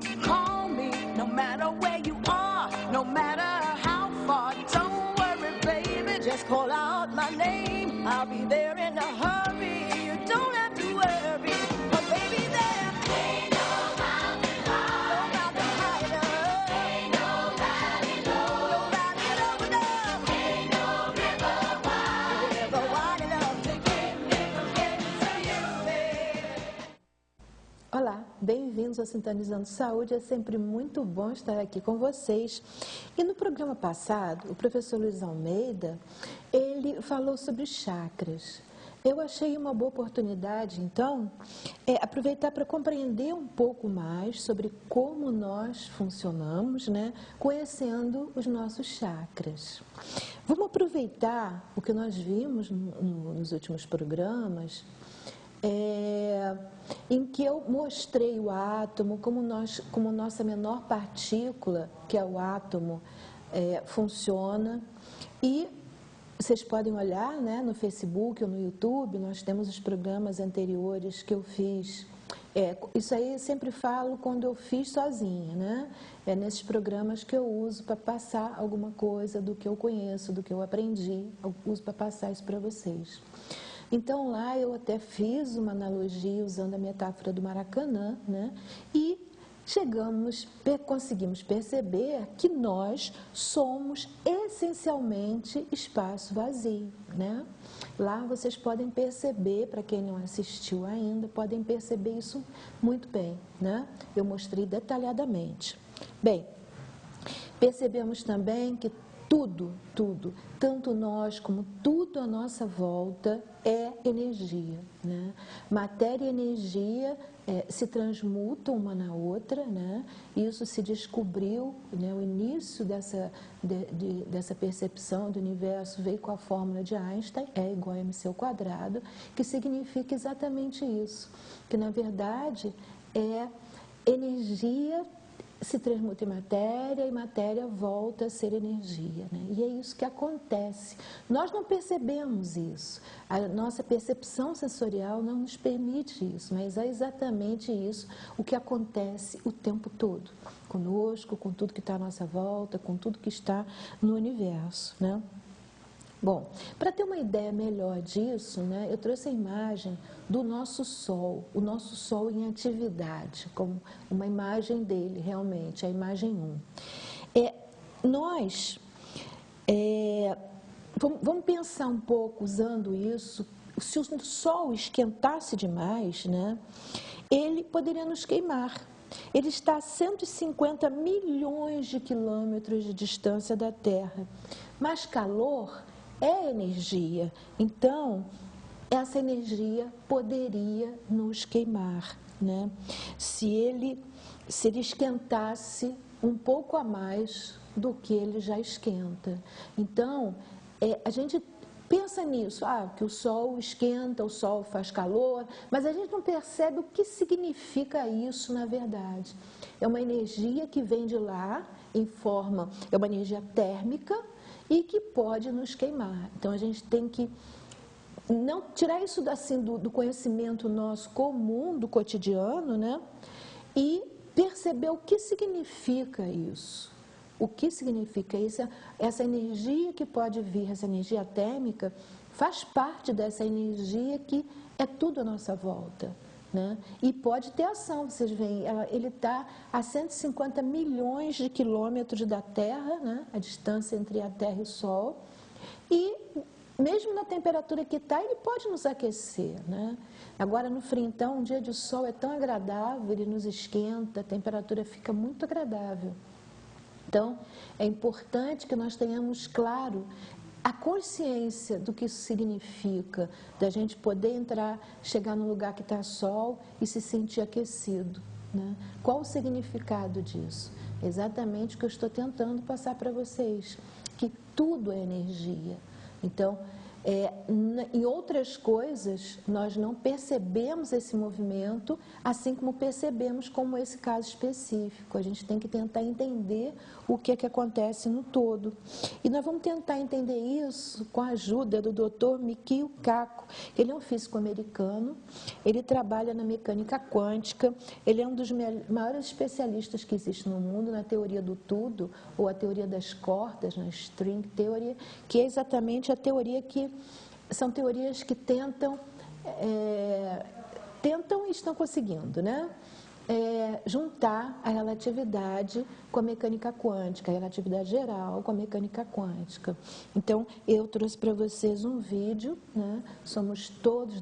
me, call me, no matter where you are, no matter how far. Don't worry, baby, just call out my name. I'll be there in a hurry. You don't have to worry, but baby, there ain't no mountain high enough. Ain't no valley low enough. Ain't no river wide enough to keep me from getting to you, baby. Olá, bem-vindos ao Sintonizando Saúde. É sempre muito bom estar aqui com vocês. E no programa passado, o professor Luiz Almeida, ele falou sobre chakras. Eu achei uma boa oportunidade, então, aproveitar para compreender um pouco mais sobre como nós funcionamos, né, conhecendo os nossos chakras. Vamos aproveitar o que nós vimos nos últimos programas, em que eu mostrei o átomo, como nossa menor partícula, que é o átomo, funciona. E vocês podem olhar, né, no Facebook ou no YouTube, nós temos os programas anteriores que eu fiz. Isso aí eu sempre falo quando eu fiz sozinha, né? É nesses programas que eu uso para passar alguma coisa do que eu conheço, do que eu aprendi, eu uso para passar isso para vocês. Então, lá eu até fiz uma analogia usando a metáfora do Maracanã, né? E conseguimos perceber que nós somos essencialmente espaço vazio, né? Lá vocês podem perceber, para quem não assistiu ainda, podem perceber isso muito bem, né? Eu mostrei detalhadamente. Bem, percebemos também que tudo, tanto nós como tudo à nossa volta é energia, né? Matéria e energia se transmutam uma na outra, né? Isso se descobriu, né? O início dessa percepção do universo veio com a fórmula de Einstein, E igual a mc², que significa exatamente isso, que na verdade energia se transmuta em matéria e matéria volta a ser energia, né? E é isso que acontece. Nós não percebemos isso. A nossa percepção sensorial não nos permite isso, mas é exatamente isso o que acontece o tempo todo, conosco, com tudo que está à nossa volta, com tudo que está no universo, né? Bom, para ter uma ideia melhor disso, né, eu trouxe a imagem do nosso Sol, o nosso Sol em atividade, como uma imagem dele, realmente, a imagem 1. Vamos pensar um pouco usando isso. Se o Sol esquentasse demais, né, ele poderia nos queimar. Ele está a 150 milhões de quilômetros de distância da Terra, mas calor é energia, então essa energia poderia nos queimar, né? Se ele esquentasse um pouco a mais do que ele já esquenta. Então, a gente pensa nisso, que o Sol esquenta, o Sol faz calor, mas a gente não percebe o que significa isso na verdade. É uma energia que vem de lá, é uma energia térmica, e que pode nos queimar. Então, a gente tem que não tirar isso assim, do conhecimento nosso comum, do cotidiano, né? E perceber o que significa isso. O que significa isso? Essa energia que pode vir, essa energia térmica, faz parte dessa energia que é tudo à nossa volta, né? E pode ter ação, vocês veem, ele está a 150 milhões de quilômetros da Terra, né? A distância entre a Terra e o Sol, e mesmo na temperatura que está, ele pode nos aquecer, né? Agora no frio, então, um dia de sol é tão agradável, ele nos esquenta, a temperatura fica muito agradável. Então, é importante que nós tenhamos claro a consciência do que isso significa, da gente poder chegar num lugar que está sol e se sentir aquecido, né? Qual o significado disso? Exatamente o que eu estou tentando passar para vocês, que tudo é energia. Então, Em outras coisas, nós não percebemos esse movimento, assim como percebemos como esse caso específico. A gente tem que tentar entender o que é que acontece no todo. E nós vamos tentar entender isso com a ajuda do Dr. Mikio Kaku. Ele é um físico americano, ele trabalha na mecânica quântica, ele é um dos maiores especialistas que existe no mundo na teoria do tudo, ou a teoria das cordas, na string theory, que é exatamente a teoria que são teorias que tentam e estão conseguindo, né? Juntar a relatividade com a mecânica quântica, a relatividade geral com a mecânica quântica. Então, eu trouxe para vocês um vídeo, né? Somos todos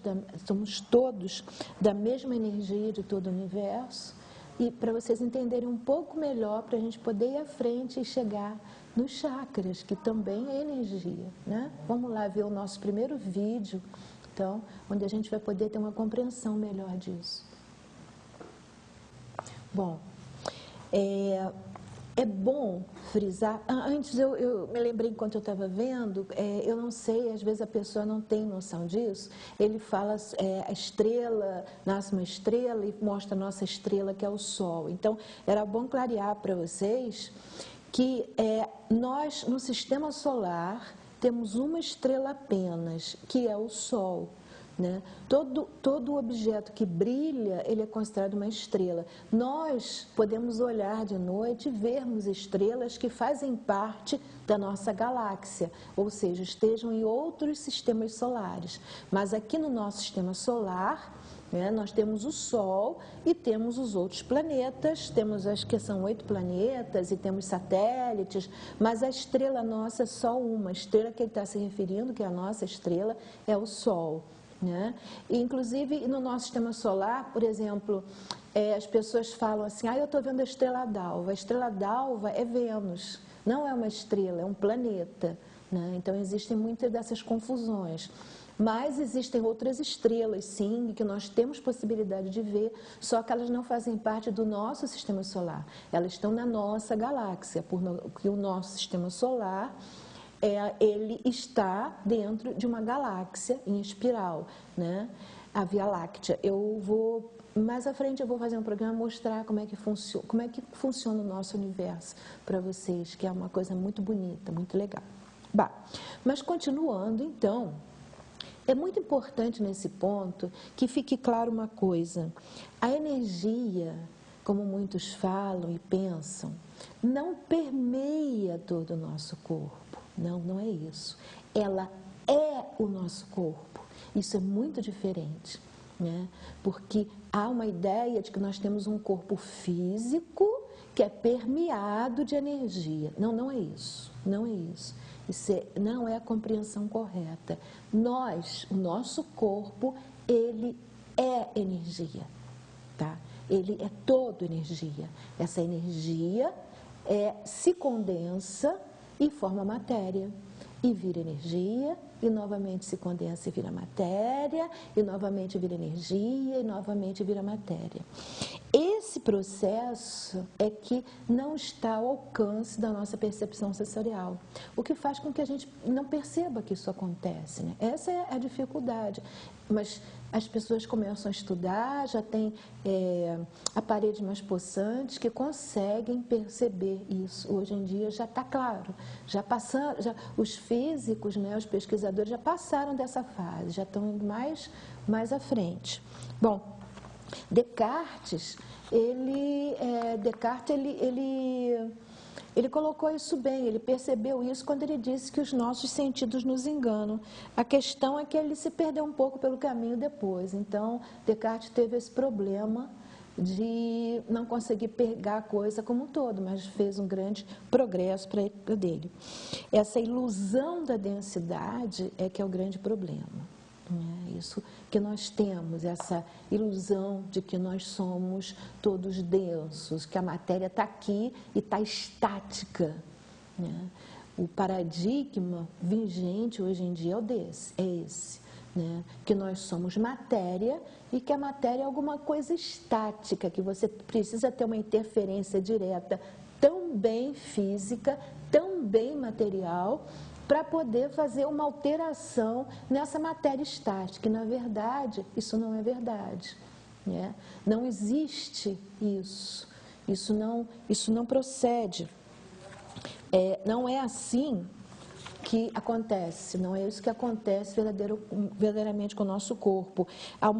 da mesma energia de todo o universo, e para vocês entenderem um pouco melhor, para a gente poder ir à frente e chegar nos chakras, que também é energia, né? Vamos lá ver o nosso primeiro vídeo, então, onde a gente vai poder ter uma compreensão melhor disso. Bom, é bom frisar. Antes, eu me lembrei enquanto eu estava vendo, eu não sei, às vezes a pessoa não tem noção disso. Ele fala, a estrela, nasce uma estrela e mostra a nossa estrela, que é o Sol. Então, era bom clarear para vocês que nós, no sistema solar, temos uma estrela apenas, que é o Sol. Né? Todo objeto que brilha, ele é considerado uma estrela. Nós podemos olhar de noite e vermos estrelas que fazem parte da nossa galáxia, ou seja, estejam em outros sistemas solares. Mas aqui no nosso sistema solar, né, nós temos o Sol e temos os outros planetas, temos acho que são 8 planetas e temos satélites, mas a estrela nossa é só uma. A estrela que ele está se referindo, que é a nossa estrela, é o Sol. Né? E, inclusive, no nosso sistema solar, por exemplo, as pessoas falam assim, eu estou vendo a estrela d'alva. A estrela d'alva é Vênus, não é uma estrela, é um planeta. Né? Então, existem muitas dessas confusões. Mas existem outras estrelas, sim, que nós temos possibilidade de ver, só que elas não fazem parte do nosso sistema solar. Elas estão na nossa galáxia, porque o nosso sistema solar... ele está dentro de uma galáxia em espiral, né? A Via Láctea. Mais à frente eu vou fazer um programa mostrar como é que funciona o nosso universo para vocês, que é uma coisa muito bonita, muito legal. Bah, mas continuando, então, é muito importante nesse ponto que fique claro uma coisa: a energia, como muitos falam e pensam, não permeia todo o nosso corpo. Não, não é isso. Ela é o nosso corpo. Isso é muito diferente, né? Porque há uma ideia de que nós temos um corpo físico que é permeado de energia. Não, não é isso. Não é isso. Isso não é a compreensão correta. O nosso corpo, ele é energia, tá? Ele é todo energia. Essa energia se condensa e forma matéria, e vira energia, e novamente se condensa e vira matéria, e novamente vira energia, e novamente vira matéria. Esse processo é que não está ao alcance da nossa percepção sensorial, o que faz com que a gente não perceba que isso acontece, né? Essa é a dificuldade, mas as pessoas começam a estudar, já tem aparelhos mais possantes que conseguem perceber isso. Hoje em dia já está claro, os físicos, né, os pesquisadores já passaram dessa fase, já estão indo mais à frente. Bom, Descartes, ele colocou isso bem, ele percebeu isso quando ele disse que os nossos sentidos nos enganam. A questão é que ele se perdeu um pouco pelo caminho depois. Então, Descartes teve esse problema de não conseguir pegar a coisa como um todo, mas fez um grande progresso para ele dele. Essa ilusão da densidade é que é o grande problema. Isso que nós temos, essa ilusão de que nós somos todos densos, que a matéria está aqui e está estática. Né? O paradigma vigente hoje em dia é esse, né? Que nós somos matéria e que a matéria é alguma coisa estática, que você precisa ter uma interferência direta tão bem física, tão bem material, para poder fazer uma alteração nessa matéria estática. E, na verdade, isso não é verdade, né? Não existe isso. Isso não procede. Não é assim que acontece, não é isso que acontece verdadeiramente com o nosso corpo. Há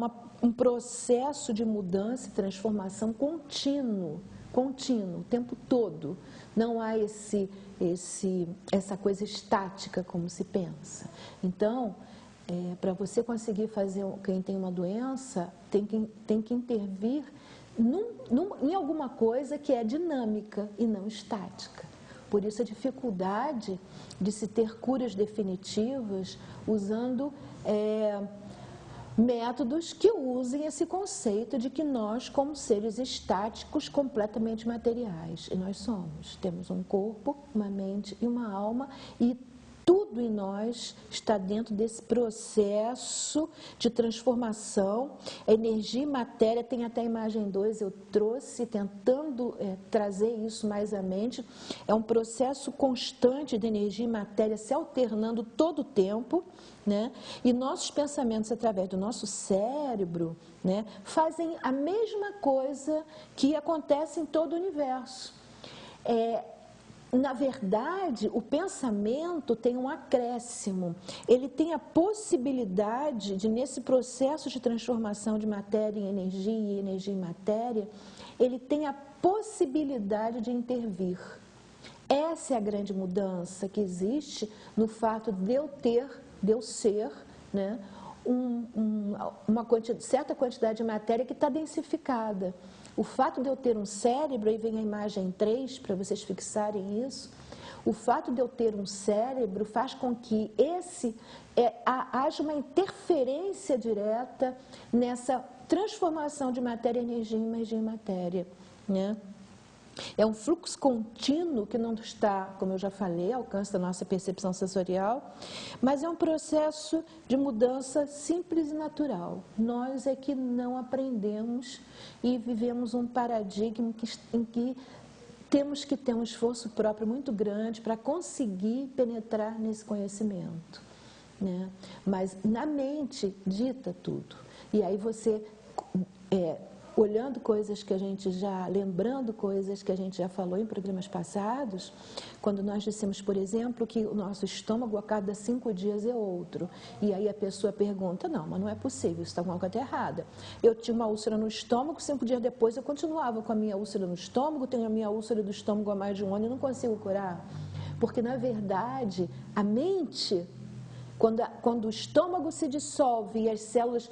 um processo de mudança e transformação contínuo, o tempo todo. Não há essa coisa estática como se pensa. Então, para você conseguir fazer, quem tem uma doença, tem que intervir em alguma coisa que é dinâmica e não estática. Por isso a dificuldade de se ter curas definitivas usando métodos que usem esse conceito de que nós, como seres estáticos, completamente materiais, e nós somos, temos um corpo, uma mente e uma alma, e tudo em nós está dentro desse processo de transformação. A energia e matéria, tem até a imagem 2, eu trouxe, tentando trazer isso mais à mente. É um processo constante de energia e matéria se alternando todo o tempo, né? E nossos pensamentos, através do nosso cérebro, né, fazem a mesma coisa que acontece em todo o universo. Na verdade, o pensamento tem um acréscimo, ele tem a possibilidade de, nesse processo de transformação de matéria em energia e energia em matéria, ele tem a possibilidade de intervir. Essa é a grande mudança que existe no fato de eu ser, né, uma certa quantidade de matéria que está densificada. O fato de eu ter um cérebro, aí vem a imagem 3, para vocês fixarem isso, o fato de eu ter um cérebro faz com que haja uma interferência direta nessa transformação de matéria em energia em matéria, né? É um fluxo contínuo que não está, como eu já falei, ao alcance da nossa percepção sensorial, mas é um processo de mudança simples e natural. Nós é que não aprendemos e vivemos um paradigma em que temos que ter um esforço próprio muito grande para conseguir penetrar nesse conhecimento, né? Mas na mente dita tudo. E aí você... olhando coisas que a gente já, lembrando coisas que a gente já falou em programas passados, quando nós dissemos, por exemplo, que o nosso estômago a cada 5 dias é outro. E aí a pessoa pergunta, não, mas não é possível, isso está com alguma coisa errada. Eu tinha uma úlcera no estômago, 5 dias depois eu continuava com a minha úlcera no estômago, tenho a minha úlcera do estômago há mais de 1 ano e não consigo curar. Porque, na verdade, a mente... Quando o estômago se dissolve e as células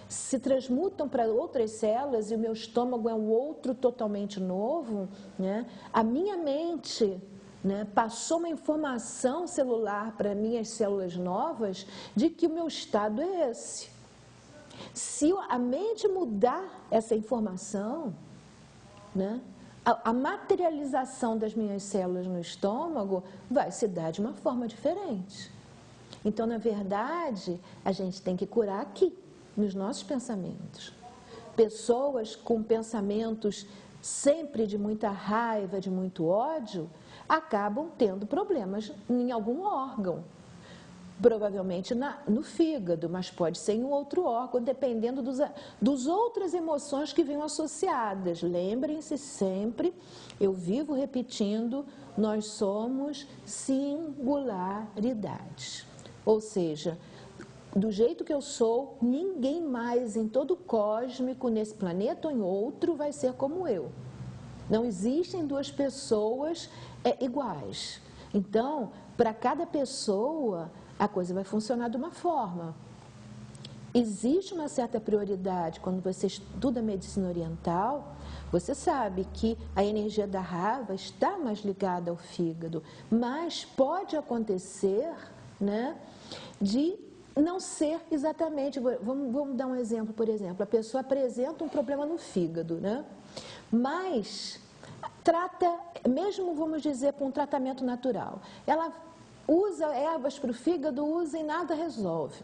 se transmutam para outras células e o meu estômago é um outro totalmente novo, né? A minha mente, né, passou uma informação celular para minhas células novas de que o meu estado é esse. Se a mente mudar essa informação, né, a materialização das minhas células no estômago vai se dar de uma forma diferente. Então, na verdade, a gente tem que curar aqui, nos nossos pensamentos. Pessoas com pensamentos sempre de muita raiva, de muito ódio, acabam tendo problemas em algum órgão. Provavelmente no fígado, mas pode ser em um outro órgão, dependendo dos outras emoções que venham associadas. Lembrem-se sempre, eu vivo repetindo, nós somos singularidades. Ou seja, do jeito que eu sou, ninguém mais em todo o cósmico, nesse planeta ou em outro, vai ser como eu. Não existem 2 pessoas iguais. Então, para cada pessoa... a coisa vai funcionar de uma forma. Existe uma certa prioridade. Quando você estuda medicina oriental, você sabe que a energia da raiva está mais ligada ao fígado, mas pode acontecer, né, de não ser exatamente... Vamos dar um exemplo, por exemplo. A pessoa apresenta um problema no fígado, né, mas trata, mesmo, vamos dizer, para um tratamento natural, ela usa ervas para o fígado, usa e nada resolve.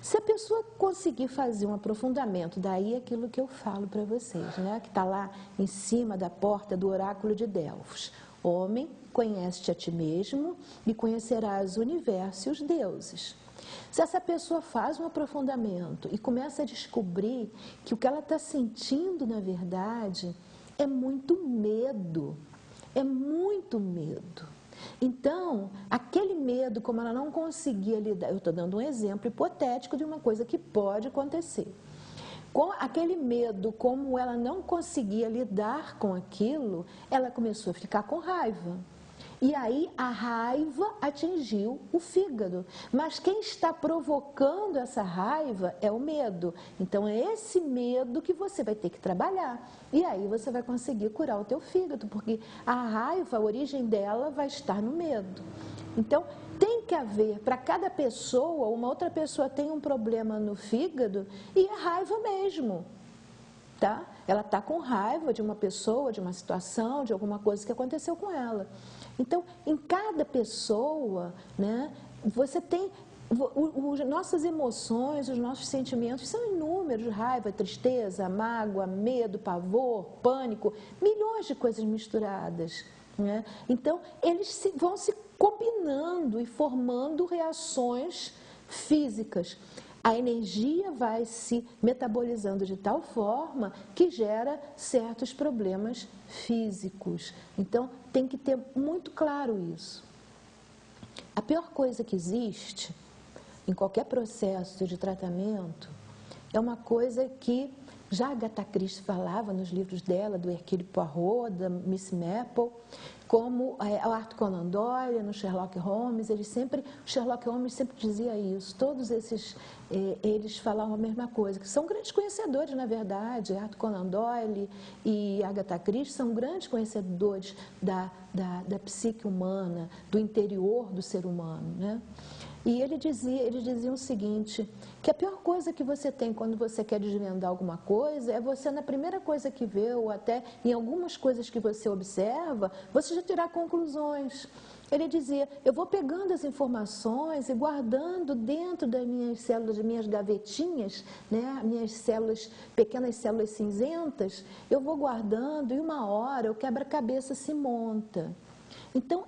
Se a pessoa conseguir fazer um aprofundamento, daí aquilo que eu falo para vocês, né, que está lá em cima da porta do oráculo de Delfos, Homem, conhece-te a ti mesmo e conhecerás o universo e os deuses. Se essa pessoa faz um aprofundamento e começa a descobrir que o que ela está sentindo, na verdade, é muito medo. É muito medo. Então, aquele medo, como ela não conseguia lidar, eu estou dando um exemplo hipotético de uma coisa que pode acontecer. Com aquele medo, como ela não conseguia lidar com aquilo, ela começou a ficar com raiva. E aí a raiva atingiu o fígado. Mas quem está provocando essa raiva é o medo. Então é esse medo que você vai ter que trabalhar. E aí você vai conseguir curar o teu fígado, porque a raiva, a origem dela vai estar no medo. Então tem que haver, para cada pessoa, uma outra pessoa tem um problema no fígado e é raiva mesmo. Tá? Ela está com raiva de uma pessoa, de uma situação, de alguma coisa que aconteceu com ela. Então, em cada pessoa, né, você tem... nossas emoções, os nossos sentimentos são inúmeros: raiva, tristeza, mágoa, medo, pavor, pânico, milhões de coisas misturadas. Né? Então, eles vão se combinando e formando reações físicas. A energia vai se metabolizando de tal forma que gera certos problemas físicos. Então, tem que ter muito claro isso. A pior coisa que existe em qualquer processo de tratamento é uma coisa que já Agatha Christie falava nos livros dela, do Hercule Poirot, da Miss Marple, como o Arthur Conan Doyle, no Sherlock Holmes. O Sherlock Holmes sempre dizia isso. Todos esses, eles falavam a mesma coisa, que são grandes conhecedores, na verdade. Arthur Conan Doyle e Agatha Christie são grandes conhecedores da psique humana, do interior do ser humano, né? E eles diziam o seguinte, que a pior coisa que você tem quando você quer desvendar alguma coisa é você, na primeira coisa que vê, ou até em algumas coisas que você observa, você já tirar conclusões. Ele dizia, eu vou pegando as informações e guardando dentro das minhas células, das minhas gavetinhas, né, minhas células, pequenas células cinzentas, eu vou guardando e uma hora o quebra-cabeça se monta. Então,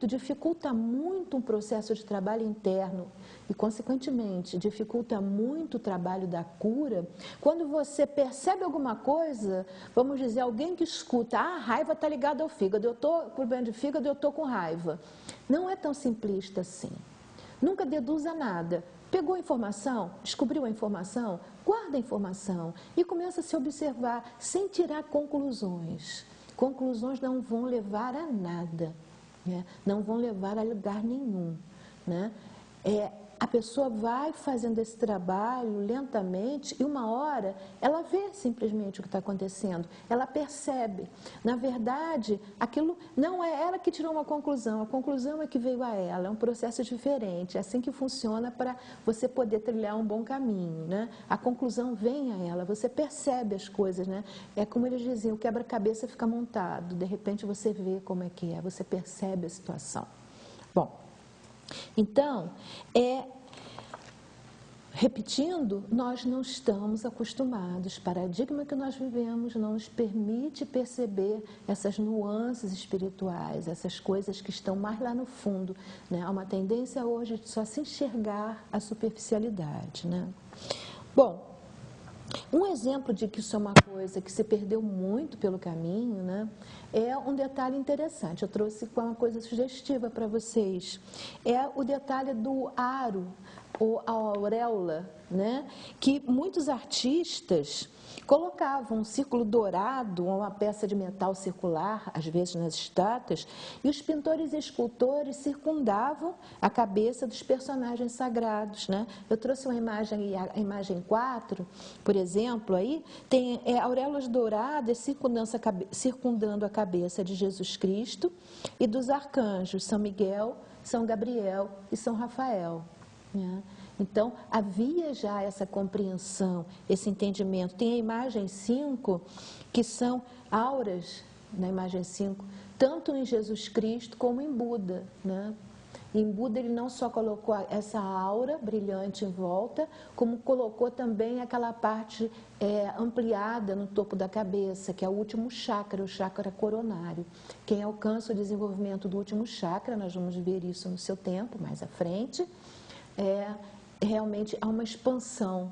dificulta muito um processo de trabalho interno e, consequentemente, dificulta muito o trabalho da cura. Quando você percebe alguma coisa, vamos dizer, alguém que escuta, a raiva está ligada ao fígado, eu estou com problema de fígado, eu estou com raiva. Não é tão simplista assim. Nunca deduza nada. Pegou a informação, descobriu a informação, guarda a informação e começa a se observar sem tirar conclusões. Conclusões não vão levar a nada, né? Não vão levar a lugar nenhum, né? A pessoa vai fazendo esse trabalho lentamente e uma hora ela vê simplesmente o que está acontecendo, ela percebe. Na verdade, aquilo não é ela que tirou uma conclusão, a conclusão é que veio a ela, é um processo diferente, é assim que funciona para você poder trilhar um bom caminho, né? A conclusão vem a ela, você percebe as coisas, né? É como eles diziam, o quebra-cabeça fica montado, de repente você vê como é que é, você percebe a situação. Bom, então, repetindo, nós não estamos acostumados. O paradigma que nós vivemos não nos permite perceber essas nuances espirituais, essas coisas que estão mais lá no fundo, né? Há uma tendência hoje de só se enxergar a superficialidade, né? Bom, um exemplo de que isso é uma coisa que se perdeu muito pelo caminho, né, é um detalhe interessante. Eu trouxe uma coisa sugestiva para vocês. É o detalhe do aro, ou a auréola, né, que muitos artistas colocavam um círculo dourado ou uma peça de metal circular, às vezes nas estátuas, e os pintores e escultores circundavam a cabeça dos personagens sagrados, né? Eu trouxe uma imagem, a imagem 4, por exemplo, aí tem auréolas douradas circundando a cabeça de Jesus Cristo e dos arcanjos São Miguel, São Gabriel e São Rafael, né? Então, havia já essa compreensão, esse entendimento. Tem a imagem 5, que são auras, na imagem 5, tanto em Jesus Cristo como em Buda, né? Em Buda, ele não só colocou essa aura brilhante em volta, como colocou também aquela parte ampliada no topo da cabeça, que é o último chakra, o chakra coronário. Quem alcança o desenvolvimento do último chakra, nós vamos ver isso no seu tempo, mais à frente, realmente há uma expansão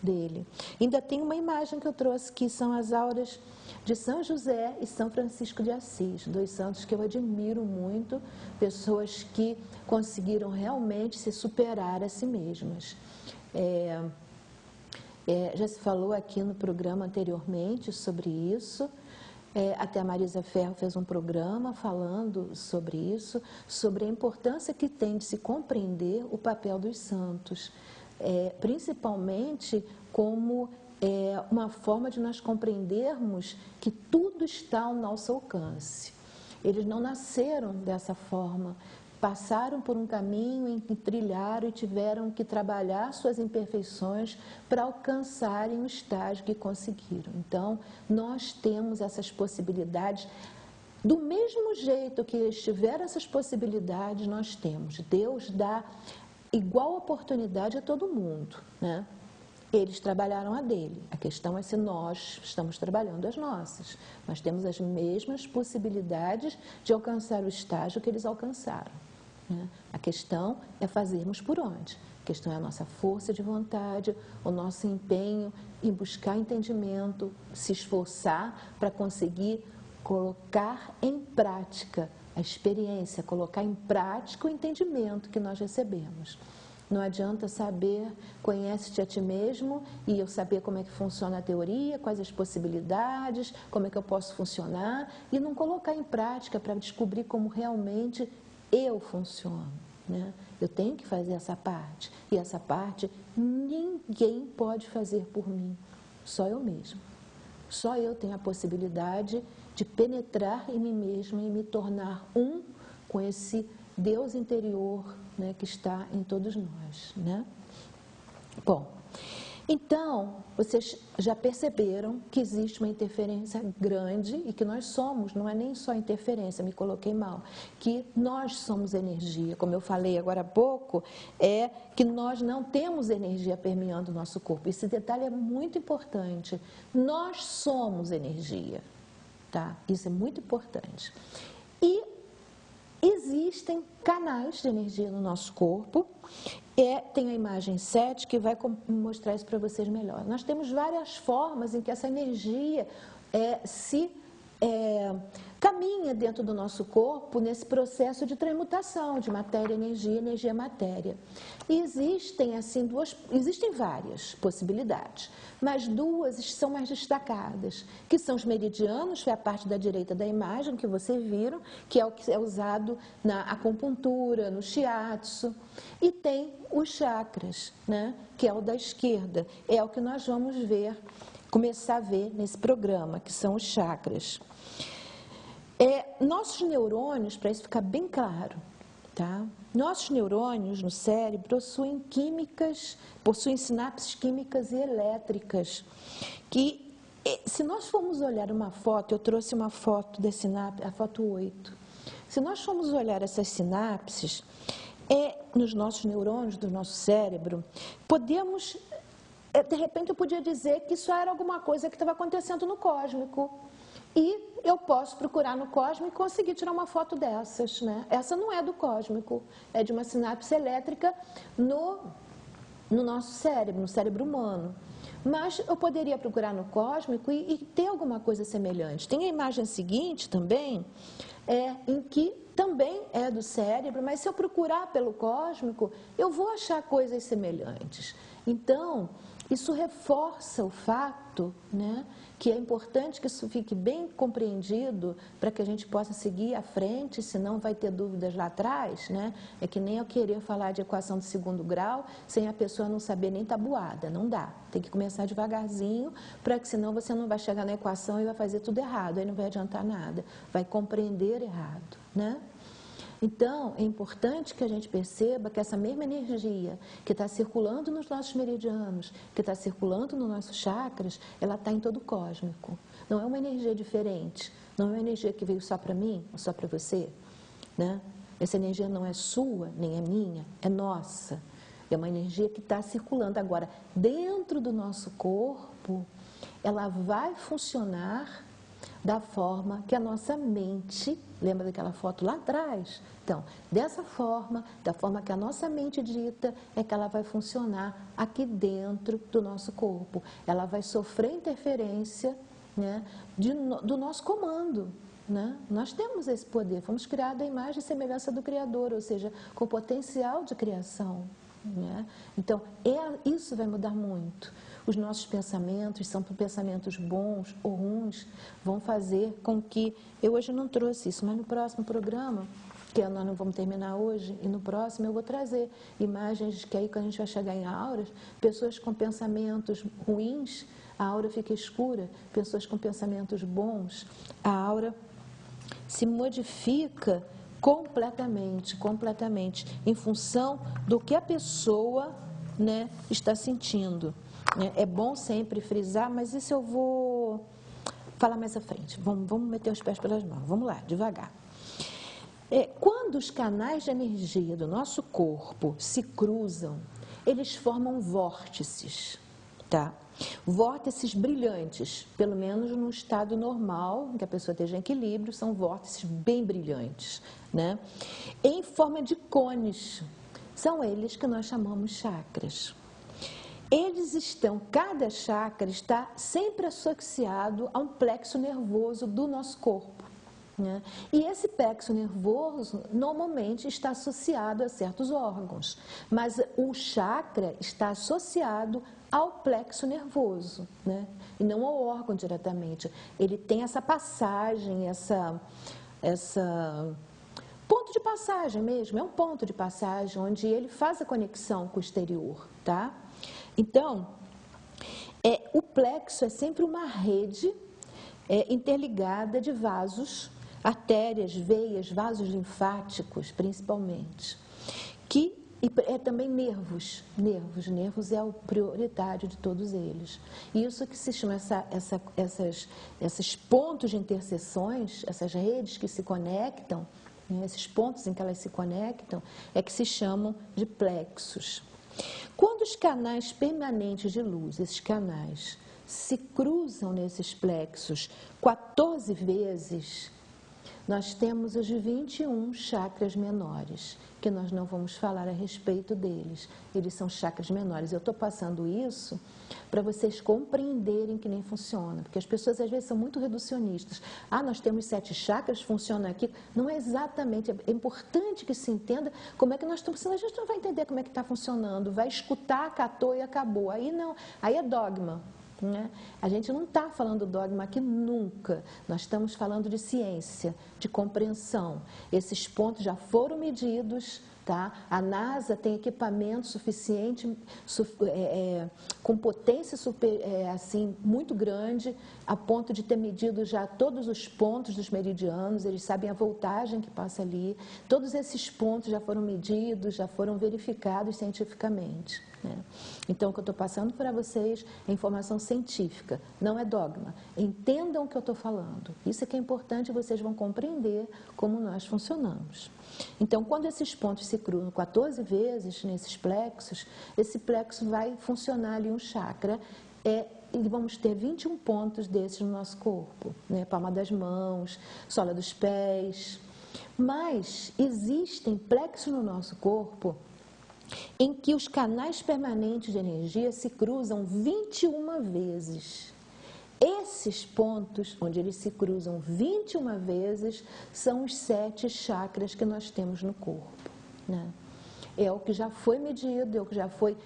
dele. Ainda tem uma imagem que eu trouxe, que são as auras de São José e São Francisco de Assis, dois santos que eu admiro muito, pessoas que conseguiram realmente se superar a si mesmas. Já se falou aqui no programa anteriormente sobre isso, até a Marisa Ferro fez um programa falando sobre isso, sobre a importância que tem de se compreender o papel dos santos, principalmente como uma forma de nós compreendermos que tudo está ao nosso alcance. Eles não nasceram dessa forma, passaram por um caminho em que trilharam e tiveram que trabalhar suas imperfeições para alcançarem o estágio que conseguiram. Então, nós temos essas possibilidades. Do mesmo jeito que eles tiveram essas possibilidades, nós temos. Deus dá igual oportunidade a todo mundo, né? Eles trabalharam a dele. A questão é se nós estamos trabalhando as nossas. Nós temos as mesmas possibilidades de alcançar o estágio que eles alcançaram, né? A questão é fazermos por onde. A questão é a nossa força de vontade, o nosso empenho em buscar entendimento, se esforçar para conseguir colocar em prática a experiência, colocar em prática o entendimento que nós recebemos. Não adianta saber, conhece-te a ti mesmo, e eu saber como é que funciona a teoria, quais as possibilidades, como é que eu posso funcionar, e não colocar em prática para descobrir como realmente eu funciono, né? Eu tenho que fazer essa parte, e essa parte ninguém pode fazer por mim, só eu mesmo. Só eu tenho a possibilidade de penetrar em mim mesmo e me tornar um com esse Deus interior, né, que está em todos nós, né? Bom, então, vocês já perceberam que existe uma interferência grande e que nós somos, não é nem só interferência, me coloquei mal, que nós somos energia. Como eu falei agora há pouco, é que nós não temos energia permeando o nosso corpo. Esse detalhe é muito importante. Nós somos energia, tá? Isso é muito importante. E existem canais de energia no nosso corpo. Tem a imagem 7 que vai mostrar isso para vocês melhor. Nós temos várias formas em que essa energia caminha dentro do nosso corpo nesse processo de transmutação de matéria, energia, matéria. E existem várias possibilidades, mas duas são mais destacadas, que são os meridianos, foi a parte da direita da imagem que vocês viram, que é o que é usado na acupuntura, no shiatsu, e tem os chakras, né, que é o da esquerda, é o que nós vamos começar a ver nesse programa, que são os chakras. Nossos neurônios, para isso ficar bem claro, tá? Nossos neurônios no cérebro possuem sinapses químicas e elétricas, que, se nós formos olhar uma foto, eu trouxe uma foto da sinapse, a foto 8. Se nós formos olhar essas sinapses, nos nossos neurônios, do nosso cérebro, podemos, de repente eu podia dizer que isso era alguma coisa que estava acontecendo no cósmico. E eu posso procurar no cósmico e conseguir tirar uma foto dessas, né? Essa não é do cósmico, é de uma sinapse elétrica no nosso cérebro, no cérebro humano. Mas eu poderia procurar no cósmico e ter alguma coisa semelhante. Tem a imagem seguinte também, em que também é do cérebro, mas se eu procurar pelo cósmico, eu vou achar coisas semelhantes. Então, isso reforça o fato, né, que é importante que isso fique bem compreendido para que a gente possa seguir à frente, senão vai ter dúvidas lá atrás, né? É que nem eu querer falar de equação de segundo grau sem a pessoa não saber nem tabuada, não dá. Tem que começar devagarzinho, para que senão você não vai chegar na equação e vai fazer tudo errado, aí não vai adiantar nada, vai compreender errado, né? Então, é importante que a gente perceba que essa mesma energia que está circulando nos nossos meridianos, que está circulando nos nossos chakras, ela está em todo o cósmico. Não é uma energia diferente, não é uma energia que veio só para mim ou só para você, né? Essa energia não é sua, nem é minha, é nossa. É uma energia que está circulando. Agora, dentro do nosso corpo, ela vai funcionar da forma que a nossa mente, lembra daquela foto lá atrás? Então, dessa forma, da forma que a nossa mente dita, é que ela vai funcionar aqui dentro do nosso corpo. Ela vai sofrer interferência, né, do nosso comando. Né? Nós temos esse poder, fomos criados à imagem e semelhança do Criador, ou seja, com potencial de criação. Né? Então, isso vai mudar muito. Os nossos pensamentos, são pensamentos bons ou ruins, vão fazer com que... Eu hoje não trouxe isso, mas no próximo programa, que nós não vamos terminar hoje, e no próximo eu vou trazer imagens que aí quando a gente vai chegar em auras, pessoas com pensamentos ruins, a aura fica escura, pessoas com pensamentos bons, a aura se modifica completamente, em função do que a pessoa, né, está sentindo. É bom sempre frisar, mas isso eu vou falar mais à frente. Vamos meter os pés pelas mãos. Vamos lá, devagar. Quando os canais de energia do nosso corpo se cruzam, eles formam vórtices, tá? Vórtices brilhantes, pelo menos no estado normal, em que a pessoa esteja em equilíbrio, são vórtices bem brilhantes, né? Em forma de cones, são eles que nós chamamos chakras. Cada chakra está sempre associado a um plexo nervoso do nosso corpo. Né? E esse plexo nervoso normalmente está associado a certos órgãos, mas o chakra está associado ao plexo nervoso, né? E não ao órgão diretamente. Ele tem essa passagem, essa ponto de passagem mesmo, é um ponto de passagem onde ele faz a conexão com o exterior, tá? Então, o plexo é sempre uma rede interligada de vasos, artérias, veias, vasos linfáticos, principalmente, que é também nervos. Nervos é o prioritário de todos eles. Isso que se chama esses pontos de interseções, essas redes que se conectam, né, esses pontos em que elas se conectam, é que se chamam de plexos. Quando os canais permanentes de luz, esses canais, se cruzam nesses plexos 14 vezes, nós temos os 21 chakras menores, que nós não vamos falar a respeito deles. Eles são chakras menores. Eu estou passando isso para vocês compreenderem que nem funciona, porque as pessoas às vezes são muito reducionistas. Nós temos 7 chakras, funciona aqui. Não é exatamente, é importante que se entenda como é que nós estamos, senão a gente não vai entender como é que está funcionando, vai escutar, acatou e acabou. Aí não, aí é dogma. Né? A gente não está falando dogma aqui nunca, nós estamos falando de ciência, de compreensão. Esses pontos já foram medidos, tá? A NASA tem equipamento suficiente, com potência assim, muito grande, a ponto de ter medido já todos os pontos dos meridianos, eles sabem a voltagem que passa ali, todos esses pontos já foram medidos, já foram verificados cientificamente. Né? Então, o que eu estou passando para vocês é informação científica, não é dogma. Entendam o que eu estou falando. Isso é que é importante, vocês vão compreender como nós funcionamos. Então, quando esses pontos se cruzam 14 vezes nesses plexos, esse plexo vai funcionar ali um chakra, e vamos ter 21 pontos desses no nosso corpo, né? Palma das mãos, sola dos pés. Mas existem plexos no nosso corpo em que os canais permanentes de energia se cruzam 21 vezes. Esses pontos, onde eles se cruzam 21 vezes, são os 7 chakras que nós temos no corpo. Né? É o que já foi medido, é o que já foi...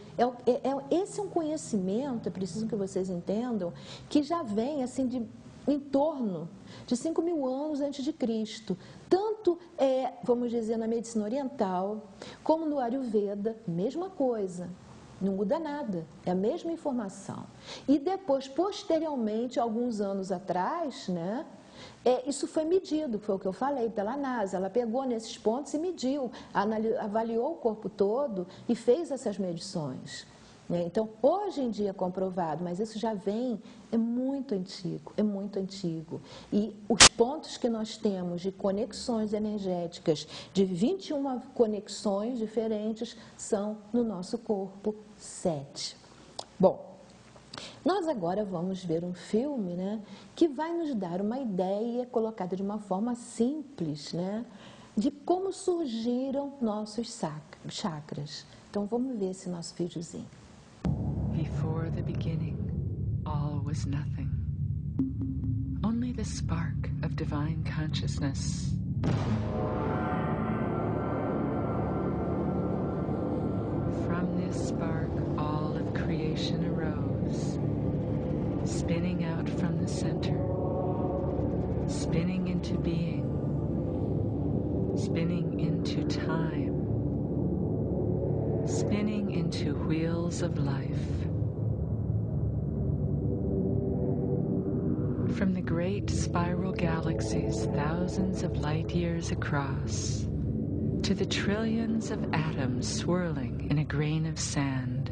esse é um conhecimento, é preciso que vocês entendam, que já vem assim em torno de 5.000 anos antes de Cristo. Tanto vamos dizer, na medicina oriental, como no Ayurveda, mesma coisa. Não muda nada, é a mesma informação. E depois, posteriormente, alguns anos atrás, né, isso foi medido, foi o que eu falei, pela NASA. Ela pegou nesses pontos e mediu, avaliou o corpo todo e fez essas medições. né? Então, hoje em dia é comprovado, mas isso já vem, é muito antigo, é muito antigo. E os pontos que nós temos de conexões energéticas, de 21 conexões diferentes, são no nosso corpo 7. Bom, nós agora vamos ver um filme, né, que vai nos dar uma ideia, colocada de uma forma simples, né, de como surgiram nossos chakras. Então, vamos ver esse nosso videozinho. Before the beginning, all was nothing. Only the spark of divine consciousness. From this spark, all of creation arose, spinning out from the center, spinning into being, spinning into time, spinning into wheels of life. From the great spiral galaxies thousands of light years across, to the trillions of atoms swirling in a grain of sand,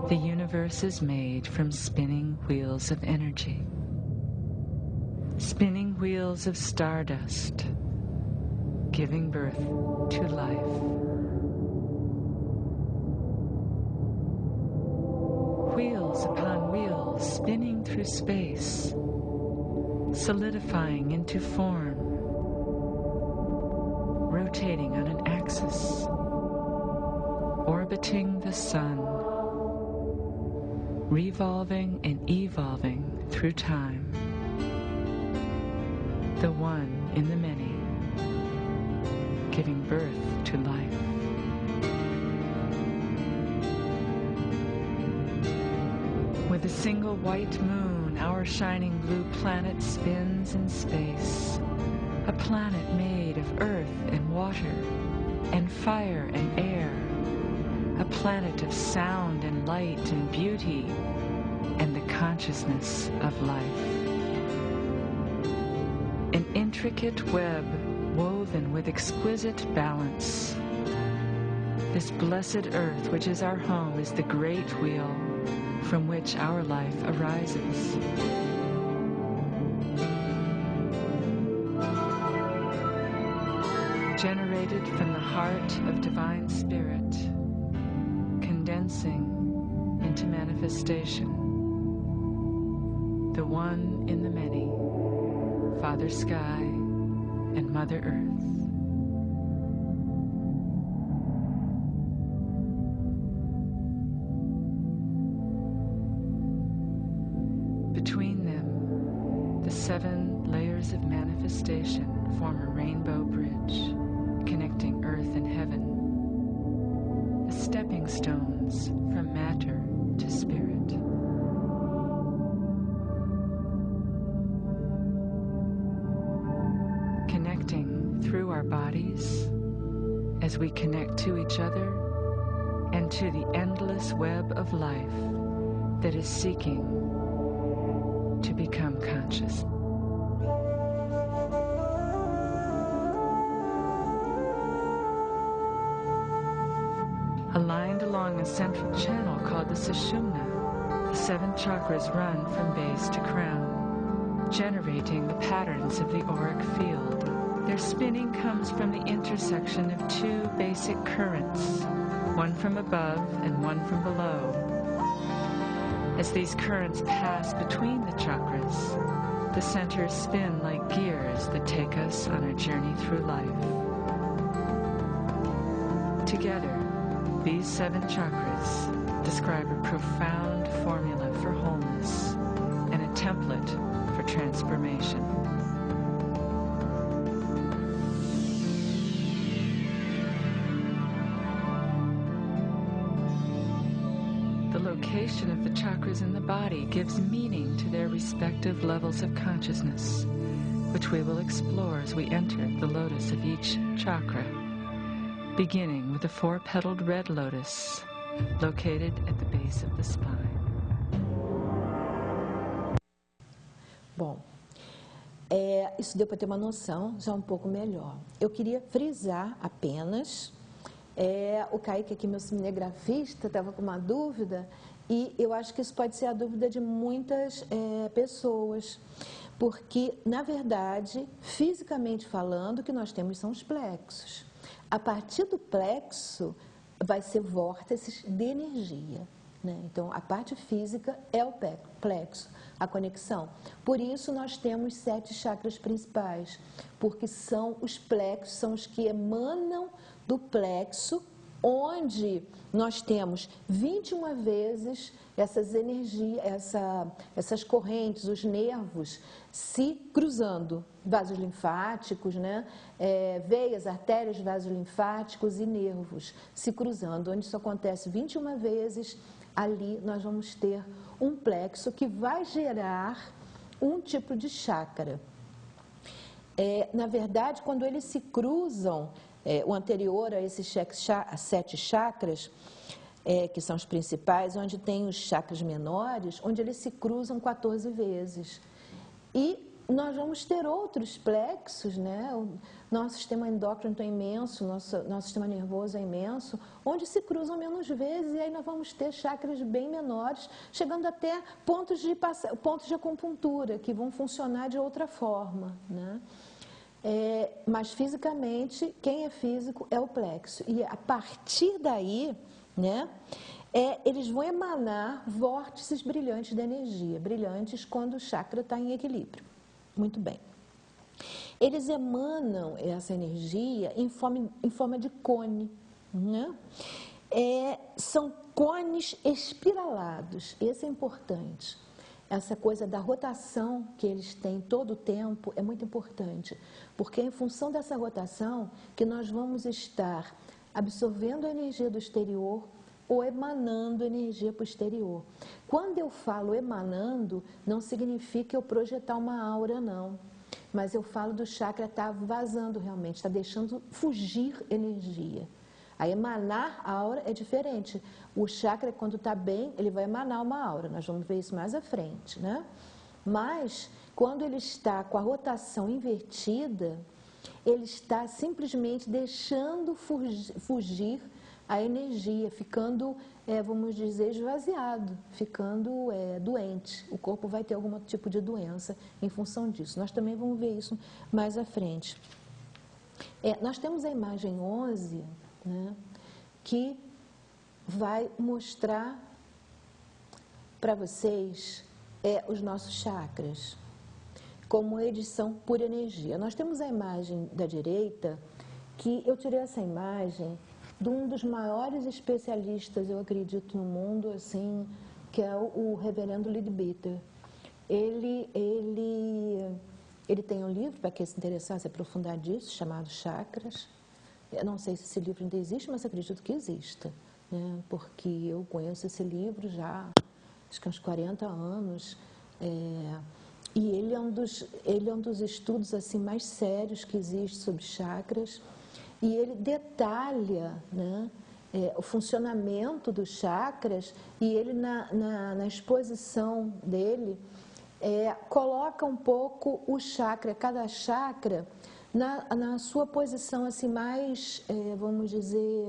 the universe is made from spinning wheels of energy. Spinning wheels of stardust, giving birth to life. Wheels upon wheels spinning through space, solidifying into form, rotating on an axis, orbiting the sun, revolving and evolving through time. The one in the many, giving birth to life. With a single white moon, our shining blue planet spins in space. A planet made of earth and water, and fire and air. A planet of sound and light and beauty, and the consciousness of life. An intricate web woven with exquisite balance. This blessed earth, which is our home, is the great wheel from which our life arises. Generated from the heart of divine spirit, condensing into manifestation. The one in the many, Father Sky and Mother Earth. Between them, the 7 layers of manifestation form a rainbow bridge, connecting earth and heaven, the stepping stones from matter to spirit. Connecting through our bodies as we connect to each other and to the endless web of life that is seeking to become conscious. Aligned along a central channel called the Sushumna, the 7 chakras run from base to crown, generating the patterns of the auric field. Their spinning comes from the intersection of 2 basic currents, one from above and one from below. As these currents pass between the chakras, the centers spin like gears that take us on our journey through life. Together, these 7 chakras describe a profound formula for wholeness and a template for transformation. The location of the chakras in the body gives meaning to their respective levels of consciousness, which we will explore as we enter the lotus of each chakra, beginning with the 4-petaled red lotus located at the base of the spine. Bom, isso deu para ter uma noção já um pouco melhor. Eu queria frisar apenas O Kaique aqui, meu cinegrafista, estava com uma dúvida, e eu acho que isso pode ser a dúvida de muitas pessoas, porque, na verdade, fisicamente falando, o que nós temos são os plexos. A partir do plexo, vai ser vórtices de energia, né? Então, a parte física é o plexo, a conexão. Por isso, nós temos 7 chakras principais, porque são os plexos, são os que emanam do plexo, onde nós temos 21 vezes essas energias, essas correntes, os nervos se cruzando, vasos linfáticos, né? Veias, artérias, vasos linfáticos e nervos se cruzando. Onde isso acontece 21 vezes, ali nós vamos ter um plexo que vai gerar um tipo de chakra. Na verdade, quando eles se cruzam, o anterior a esses 7 chakras, que são os principais, onde tem os chakras menores, onde eles se cruzam 14 vezes. E nós vamos ter outros plexos, né? O nosso sistema endócrino é imenso, nosso sistema nervoso é imenso, onde se cruzam menos vezes, e aí nós vamos ter chakras bem menores, chegando até pontos de acupuntura, que vão funcionar de outra forma, né? Mas fisicamente, quem é físico é o plexo. E a partir daí, né, eles vão emanar vórtices brilhantes de energia, brilhantes quando o chakra está em equilíbrio. Muito bem. Eles emanam essa energia em forma de cone, né? São cones espiralados, esse é importante. Essa coisa da rotação que eles têm todo o tempo é muito importante, porque é em função dessa rotação que nós vamos estar absorvendo a energia do exterior ou emanando energia para o exterior. Quando eu falo emanando, não significa eu projetar uma aura, não. Mas eu falo do chakra estar vazando realmente, está deixando fugir energia. A emanar a aura é diferente. O chakra, quando está bem, ele vai emanar uma aura. Nós vamos ver isso mais à frente, né? Mas, quando ele está com a rotação invertida, ele está simplesmente deixando fugir a energia, ficando, vamos dizer, esvaziado, ficando doente. O corpo vai ter algum tipo de doença em função disso. Nós também vamos ver isso mais à frente. Nós temos a imagem 11, né, que vai mostrar para vocês os nossos chakras, como eles são por energia. Nós temos a imagem da direita, que eu tirei essa imagem de um dos maiores especialistas, eu acredito, no mundo, assim, que é o reverendo Leadbeater. Ele tem um livro, para quem se interessar, se aprofundar disso, chamado Chakras. Eu não sei se esse livro ainda existe, mas acredito que exista, né? Porque eu conheço esse livro já, acho que há uns 40 anos, e ele é um dos estudos assim, mais sérios que existe sobre chakras, e ele detalha, né, o funcionamento dos chakras, e ele na exposição dele coloca um pouco o chakra, cada chakra, na sua posição assim mais, vamos dizer,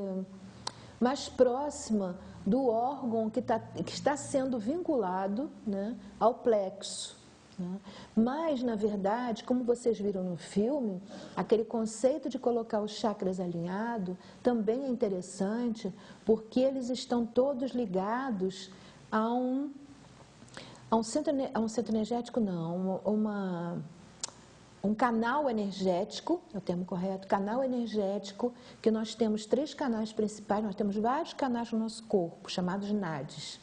mais próxima do órgão que está sendo vinculado, né, ao plexo, né? Mas, na verdade, como vocês viram no filme, aquele conceito de colocar os chakras alinhados também é interessante, porque eles estão todos ligados a um centro energético, não, um canal energético, é o termo correto, canal energético, que nós temos 3 canais principais, nós temos vários canais no nosso corpo, chamados nadis.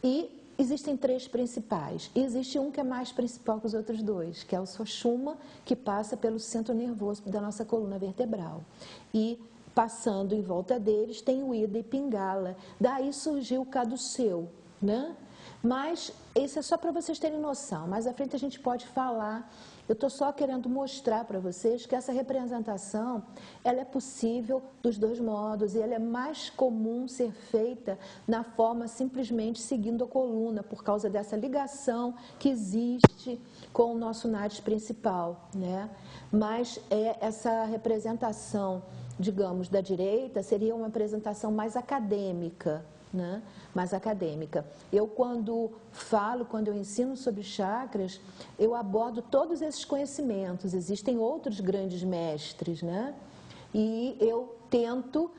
E existem 3 principais. E existe um que é mais principal que os outros 2, que é o Sushumna, que passa pelo centro nervoso da nossa coluna vertebral. E passando em volta deles tem o Ida e Pingala. Daí surgiu o caduceu, né? Mas isso é só para vocês terem noção. Mais à frente a gente pode falar. Eu estou só querendo mostrar para vocês que essa representação, ela é possível dos 2 modos, e ela é mais comum ser feita na forma simplesmente seguindo a coluna, por causa dessa ligação que existe com o nosso nadis principal, né? Mas essa representação digamos, da direita, seria uma apresentação mais acadêmica, né? Mais acadêmica. Eu, quando eu ensino sobre chakras, eu abordo todos esses conhecimentos. Existem outros grandes mestres, né? E eu tento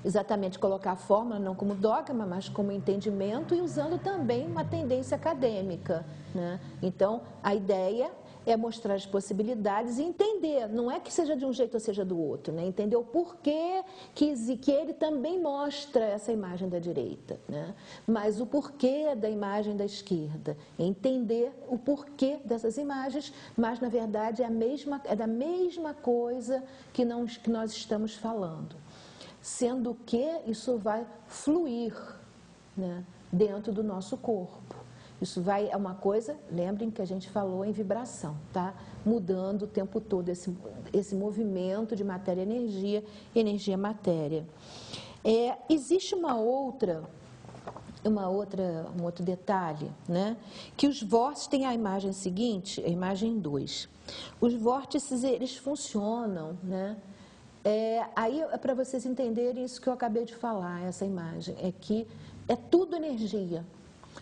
exatamente colocar a fórmula não como dogma, mas como entendimento e usando também uma tendência acadêmica, né? Então, a ideia é mostrar as possibilidades e entender, não é que seja de um jeito ou seja do outro, né? Entender o porquê que ele também mostra essa imagem da direita, né? Mas o porquê da imagem da esquerda, entender o porquê dessas imagens, mas na verdade é da mesma coisa que nós estamos falando, sendo que isso vai fluir, né, dentro do nosso corpo. Isso é uma coisa, lembrem que a gente falou em vibração, tá? Mudando o tempo todo esse movimento de matéria-energia, energia-matéria. Existe um outro detalhe, né? Que os vórtices têm a imagem seguinte, a imagem 2. Os vórtices, eles funcionam, né? Aí é para vocês entenderem isso que eu acabei de falar, essa imagem, é que é tudo energia.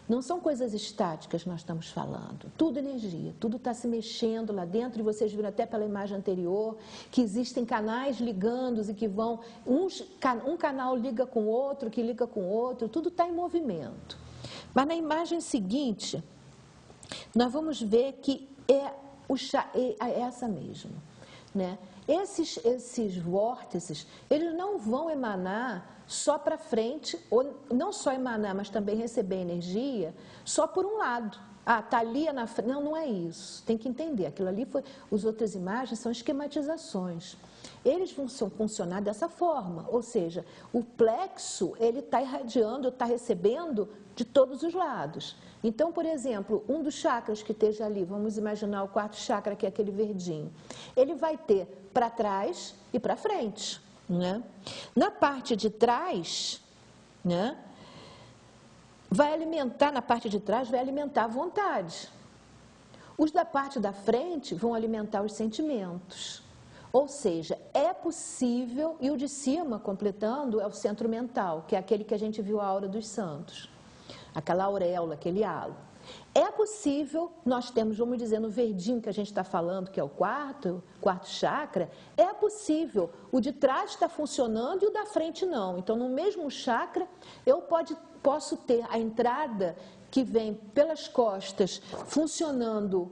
Não são coisas estáticas que nós estamos falando, tudo energia, tudo está se mexendo lá dentro, e vocês viram até pela imagem anterior que existem canais ligando e que vão, um canal liga com o outro, que liga com o outro, tudo está em movimento. Mas na imagem seguinte, nós vamos ver que é essa mesmo, né? Esses vórtices, eles não vão emanar só para frente, ou não só emanar, mas também receber energia, só por um lado. Está ali na frente. Não, não é isso. Tem que entender. Aquilo ali as outras imagens são esquematizações. Eles vão funcionar dessa forma, ou seja, o plexo, ele está irradiando, está recebendo de todos os lados. Então, por exemplo, um dos chakras que esteja ali, vamos imaginar o quarto chakra, que é aquele verdinho, ele vai ter para trás e para frente, né? Na parte de trás, né, na parte de trás vai alimentar a vontade. Os da parte da frente vão alimentar os sentimentos. Ou seja, é possível, e o de cima, completando, é o centro mental, que é aquele que a gente viu a aura dos santos. Aquela auréola, aquele halo. É possível, nós temos, vamos dizer, no verdinho que a gente está falando, que é o quarto chakra, é possível o de trás está funcionando e o da frente não. Então, no mesmo chakra, eu posso ter a entrada que vem pelas costas funcionando,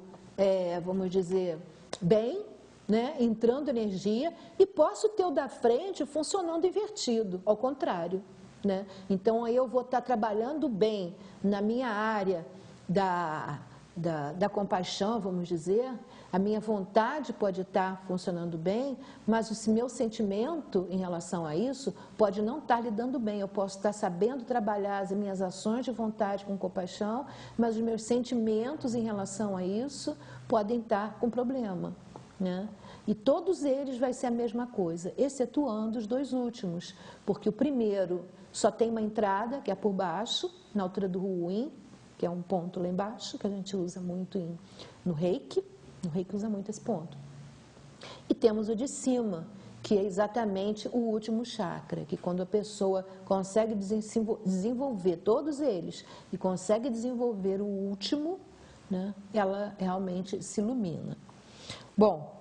vamos dizer, bem, né, entrando energia, e posso ter o da frente funcionando invertido, ao contrário, né? Então, aí eu vou estar trabalhando bem na minha área da compaixão, vamos dizer, a minha vontade pode estar funcionando bem, mas o meu sentimento em relação a isso pode não estar lidando bem. Eu posso estar sabendo trabalhar as minhas ações de vontade com compaixão, mas os meus sentimentos em relação a isso podem estar com problema, né? E todos eles vai ser a mesma coisa, excetuando os dois últimos, porque o primeiro só tem uma entrada, que é por baixo, na altura do ruim, que é um ponto lá embaixo, que a gente usa muito no Reiki. No Reiki usa muito esse ponto. E temos o de cima, que é exatamente o último chakra, que quando a pessoa consegue desenvolver todos eles e consegue desenvolver o último, né, ela realmente se ilumina. Bom,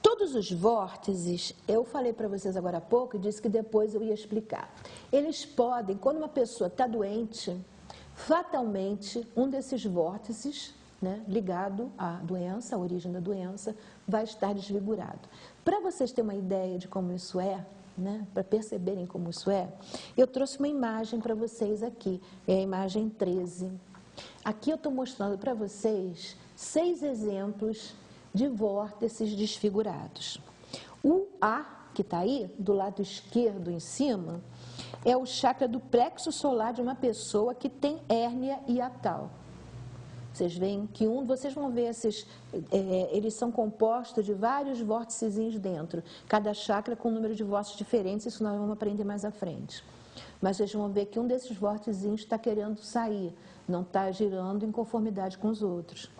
todos os vórtices, eu falei para vocês agora há pouco e disse que depois eu ia explicar. Eles podem, quando uma pessoa está doente, fatalmente um desses vórtices, né, ligado à doença, à origem da doença, vai estar desvigorado. Para vocês terem uma ideia de como isso é, né, para perceberem como isso é, eu trouxe uma imagem para vocês aqui, é a imagem 13. Aqui eu estou mostrando para vocês 6 exemplos de vórtices desfigurados. O A, que está aí, do lado esquerdo em cima, é o chakra do plexo solar de uma pessoa que tem hérnia hiatal. Vocês veem que vocês vão ver eles são compostos de vários vórtices dentro, cada chakra com um número de vórtices diferentes, isso nós vamos aprender mais à frente. Mas vocês vão ver que um desses vórtices está querendo sair, não está girando em conformidade com os outros.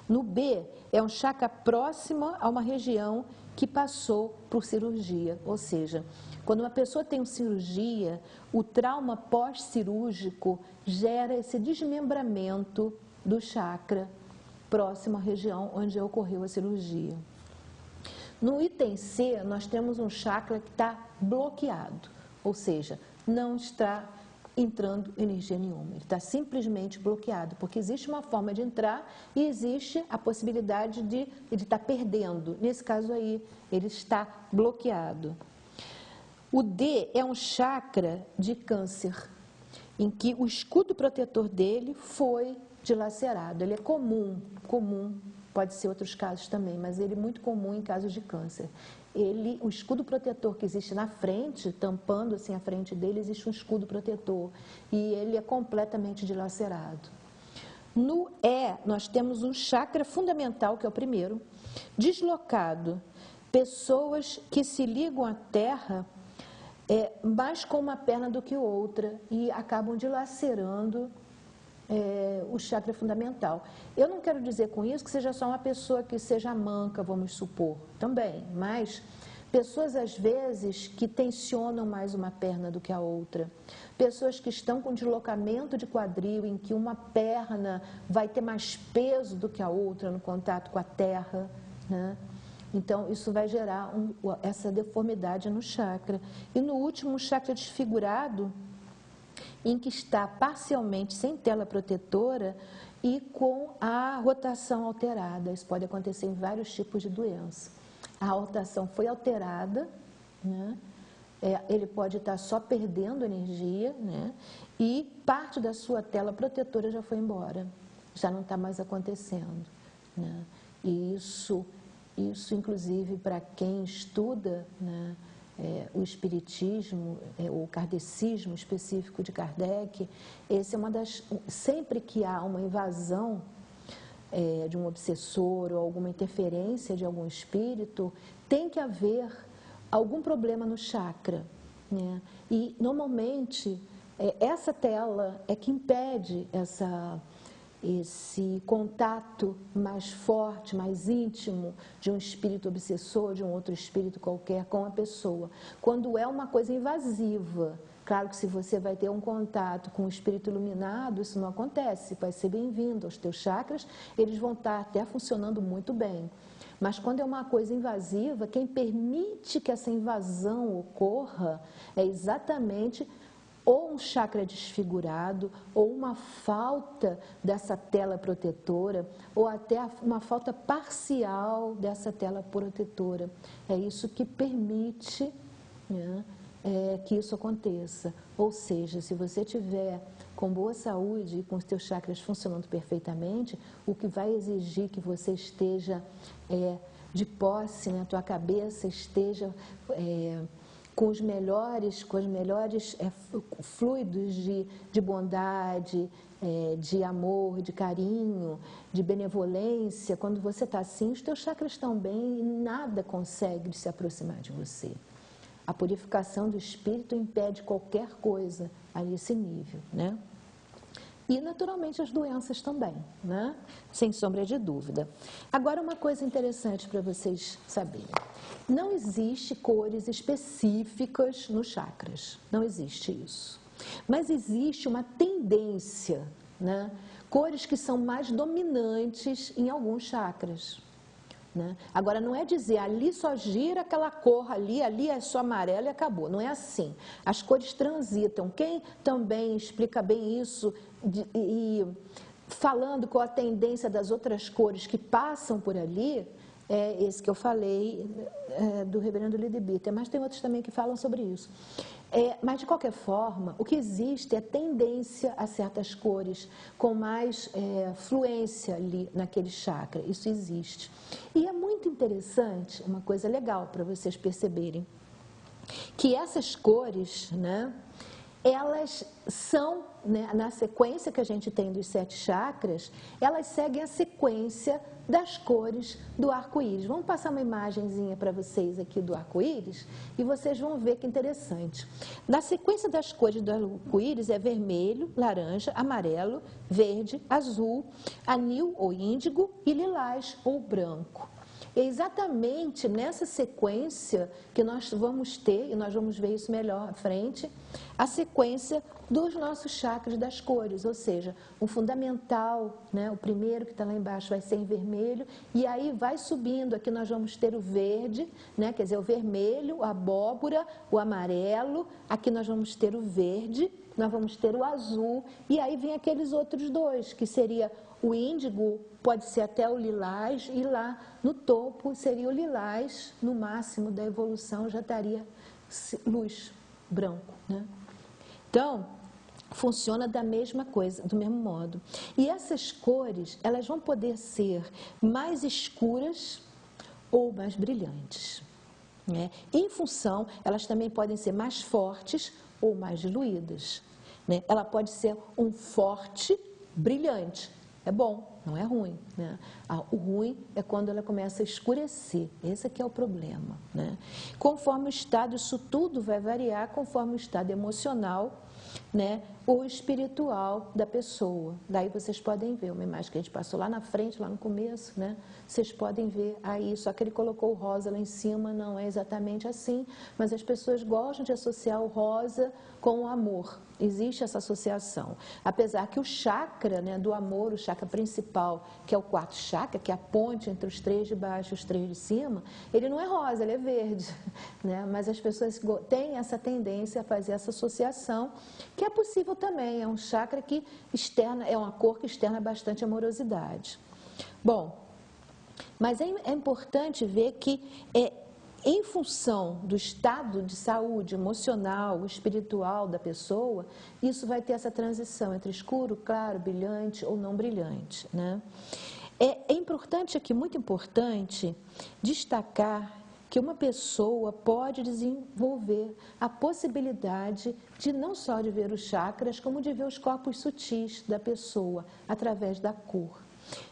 No B, é um chakra próximo a uma região que passou por cirurgia, ou seja, quando uma pessoa tem uma cirurgia, o trauma pós-cirúrgico gera esse desmembramento do chakra próximo à região onde ocorreu a cirurgia. No item C, nós temos um chakra que está bloqueado, ou seja, não está entrando energia nenhuma, ele está simplesmente bloqueado, porque existe uma forma de entrar e existe a possibilidade de ele estar perdendo. Nesse caso aí, ele está bloqueado. O D é um chakra de câncer, em que o escudo protetor dele foi dilacerado. Ele é comum, pode ser outros casos também, mas ele é muito comum em casos de câncer. O escudo protetor que existe na frente, tampando assim a frente dele, existe um escudo protetor e ele é completamente dilacerado. No E, nós temos um chakra fundamental, que é o primeiro, deslocado. Pessoas que se ligam à terra mais com uma perna do que outra e acabam dilacerando o chakra fundamental. Eu não quero dizer com isso que seja só uma pessoa que seja manca, vamos supor, também, mas pessoas às vezes que tensionam mais uma perna do que a outra, pessoas que estão com deslocamento de quadril, em que uma perna vai ter mais peso do que a outra no contato com a terra, né? Então, isso vai gerar essa deformidade no chakra. E no último, um chakra desfigurado, em que está parcialmente sem tela protetora e com a rotação alterada. Isso pode acontecer em vários tipos de doença. A rotação foi alterada, né? Ele pode estar só perdendo energia, né? E parte da sua tela protetora já foi embora, já não está mais acontecendo, né? E isso inclusive, para quem estuda, né, o espiritismo, o kardecismo específico de Kardec, esse é uma das... Sempre que há uma invasão de um obsessor ou alguma interferência de algum espírito, tem que haver algum problema no chakra, né? E, normalmente, essa tela é que impede esse contato mais forte, mais íntimo de um espírito obsessor, de um outro espírito qualquer com a pessoa. Quando é uma coisa invasiva, claro que se você vai ter um contato com um espírito iluminado, isso não acontece, vai ser bem-vindo aos teus chakras, eles vão estar até funcionando muito bem. Mas quando é uma coisa invasiva, quem permite que essa invasão ocorra é exatamente ou um chakra desfigurado, ou uma falta dessa tela protetora, ou até uma falta parcial dessa tela protetora. É isso que permite, né, que isso aconteça. Ou seja, se você tiver com boa saúde e com os teus chakras funcionando perfeitamente, o que vai exigir que você esteja de posse, né, a tua cabeça esteja... com os melhores fluidos de bondade, de amor, de carinho, de benevolência. Quando você está assim, os teus chakras estão bem e nada consegue se aproximar de você. A purificação do espírito impede qualquer coisa a esse nível, né? E, naturalmente, as doenças também, né? Sem sombra de dúvida. Agora, uma coisa interessante para vocês saberem. Não existe cores específicas nos chakras, não existe isso. Mas existe uma tendência, né? Cores que são mais dominantes em alguns chakras, né? Agora, não é dizer, ali só gira aquela cor, ali é só amarelo e acabou. Não é assim. As cores transitam. Quem também explica bem isso e falando com a tendência das outras cores que passam por ali, é esse que eu falei do reverendo Lidebiter, mas tem outros também que falam sobre isso. Mas, de qualquer forma, o que existe é tendência a certas cores com mais fluência ali naquele chakra. Isso existe. E é muito interessante, uma coisa legal para vocês perceberem, que essas cores, né, elas são, né, na sequência que a gente tem dos 7 chakras, elas seguem a sequência das cores do arco-íris. Vamos passar uma imagenzinha para vocês aqui do arco-íris e vocês vão ver que interessante. Na sequência das cores do arco-íris é vermelho, laranja, amarelo, verde, azul, anil ou índigo e lilás ou branco. É exatamente nessa sequência que nós vamos ter, e nós vamos ver isso melhor à frente, a sequência dos nossos chakras das cores, ou seja, o fundamental, né, o primeiro que está lá embaixo vai ser em vermelho, e aí vai subindo, aqui nós vamos ter o verde, né, quer dizer, o vermelho, a abóbora, o amarelo, aqui nós vamos ter o verde, nós vamos ter o azul, e aí vem aqueles outros dois, que seria o índigo, pode ser até o lilás, e lá no topo seria o lilás, no máximo da evolução já estaria luz, branco, né? Então, funciona da mesma coisa, do mesmo modo. E essas cores, elas vão poder ser mais escuras ou mais brilhantes, né? Em função, elas também podem ser mais fortes ou mais diluídas, né? Ela pode ser um forte brilhante. É bom, não é ruim, né? O ruim é quando ela começa a escurecer. Esse aqui é o problema, né? Conforme o estado, isso tudo vai variar conforme o estado emocional, né, ou espiritual da pessoa. Daí vocês podem ver uma imagem que a gente passou lá na frente, lá no começo, né? Vocês podem ver aí, só que ele colocou o rosa lá em cima, não é exatamente assim, mas as pessoas gostam de associar o rosa com o amor. Existe essa associação. Apesar que o chakra, né, do amor, o chakra principal, que é o 4º chakra, que é a ponte entre os 3 de baixo e os 3 de cima, ele não é rosa, ele é verde, né? Mas as pessoas têm essa tendência a fazer essa associação, que é possível também, é um chakra que externa, é uma cor que externa bastante amorosidade. Bom, mas é importante ver que em função do estado de saúde emocional, espiritual da pessoa, isso vai ter essa transição entre escuro, claro, brilhante ou não brilhante, né? É importante aqui, muito importante, destacar que uma pessoa pode desenvolver a possibilidade de não só de ver os chakras, como de ver os corpos sutis da pessoa através da cor.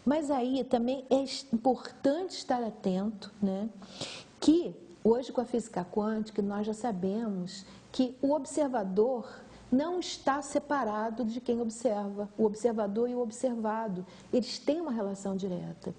Mas aí também é importante estar atento, né, que hoje com a física quântica nós já sabemos que o observador não está separado de quem observa. O observador e o observado, eles têm uma relação direta.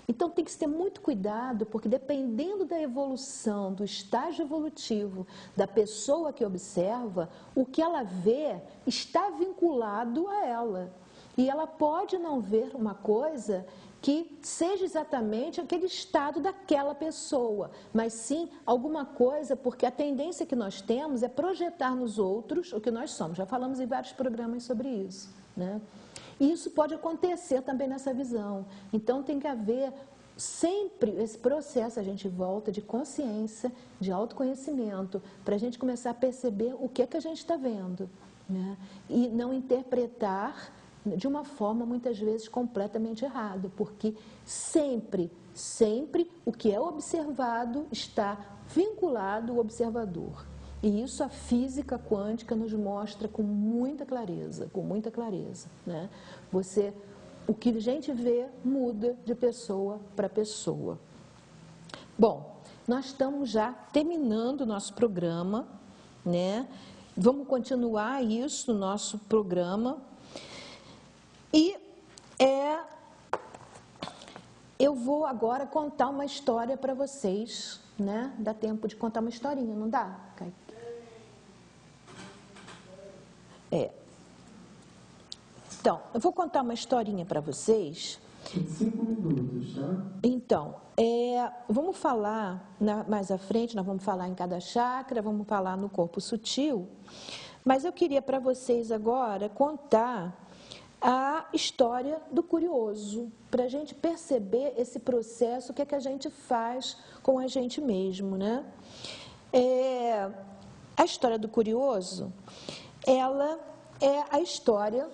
Então tem que se ter muito cuidado, porque dependendo da evolução, do estágio evolutivo da pessoa que observa, o que ela vê está vinculado a ela. E ela pode não ver uma coisa que seja exatamente aquele estado daquela pessoa, mas sim alguma coisa, porque a tendência que nós temos é projetar nos outros o que nós somos. Já falamos em vários programas sobre isso, né? E isso pode acontecer também nessa visão. Então tem que haver sempre esse processo, a gente volta, de consciência, de autoconhecimento, para a gente começar a perceber o que é que a gente está vendo, né? E não interpretar de uma forma, muitas vezes, completamente errada, porque sempre o que é observado está vinculado ao observador. E isso a física quântica nos mostra com muita clareza, né? O que a gente vê muda de pessoa para pessoa. Bom, nós estamos já terminando o nosso programa, né? Vamos continuar isso no nosso programa. E eu vou agora contar uma história para vocês, né? Dá tempo de contar uma historinha, não dá? Então, eu vou contar uma historinha para vocês. 5 minutos, tá? Então, vamos falar, mais à frente, nós vamos falar em cada chakra, vamos falar no corpo sutil, mas eu queria para vocês agora contar a história do curioso, para a gente perceber esse processo, o que é que a gente faz com a gente mesmo, né? A história do curioso, ela é a história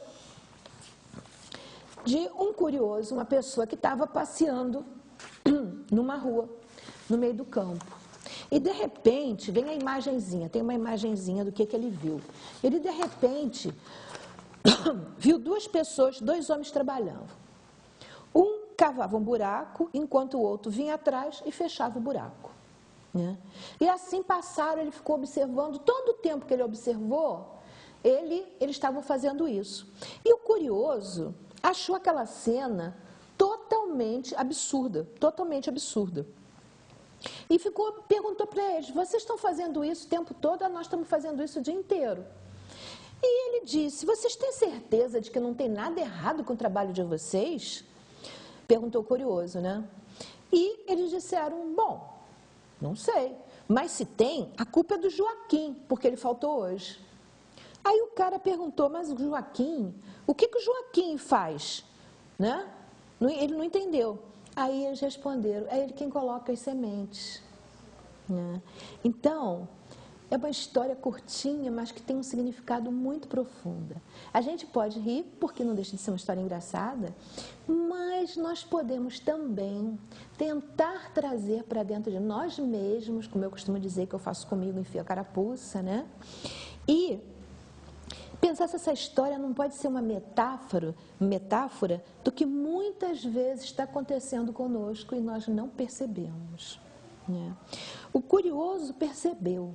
de um curioso, uma pessoa que estava passeando numa rua, no meio do campo. E de repente, vem a imagenzinha, tem uma imagenzinha do que ele viu. Ele de repente viu duas pessoas, dois homens trabalhando. Um cavava um buraco, enquanto o outro vinha atrás e fechava o buraco. Né? E assim passaram, ele ficou observando, todo o tempo que ele observou, eles estavam fazendo isso. E o curioso achou aquela cena totalmente absurda, totalmente absurda. E perguntou para eles, vocês estão fazendo isso o tempo todo? Nós estamos fazendo isso o dia inteiro. E ele disse, vocês têm certeza de que não tem nada errado com o trabalho de vocês? Perguntou o curioso, né? E eles disseram, bom, não sei, mas se tem, a culpa é do Joaquim, porque ele faltou hoje. Aí o cara perguntou, mas o Joaquim, o que o Joaquim faz? Né? Ele não entendeu. Aí eles responderam, é ele quem coloca as sementes. Né? Então, é uma história curtinha, mas que tem um significado muito profundo. A gente pode rir, porque não deixa de ser uma história engraçada, mas nós podemos também tentar trazer para dentro de nós mesmos, como eu costumo dizer que eu faço comigo, enfio a carapuça, né? E pensar se essa história não pode ser uma metáfora do que muitas vezes está acontecendo conosco e nós não percebemos. Né? O curioso percebeu,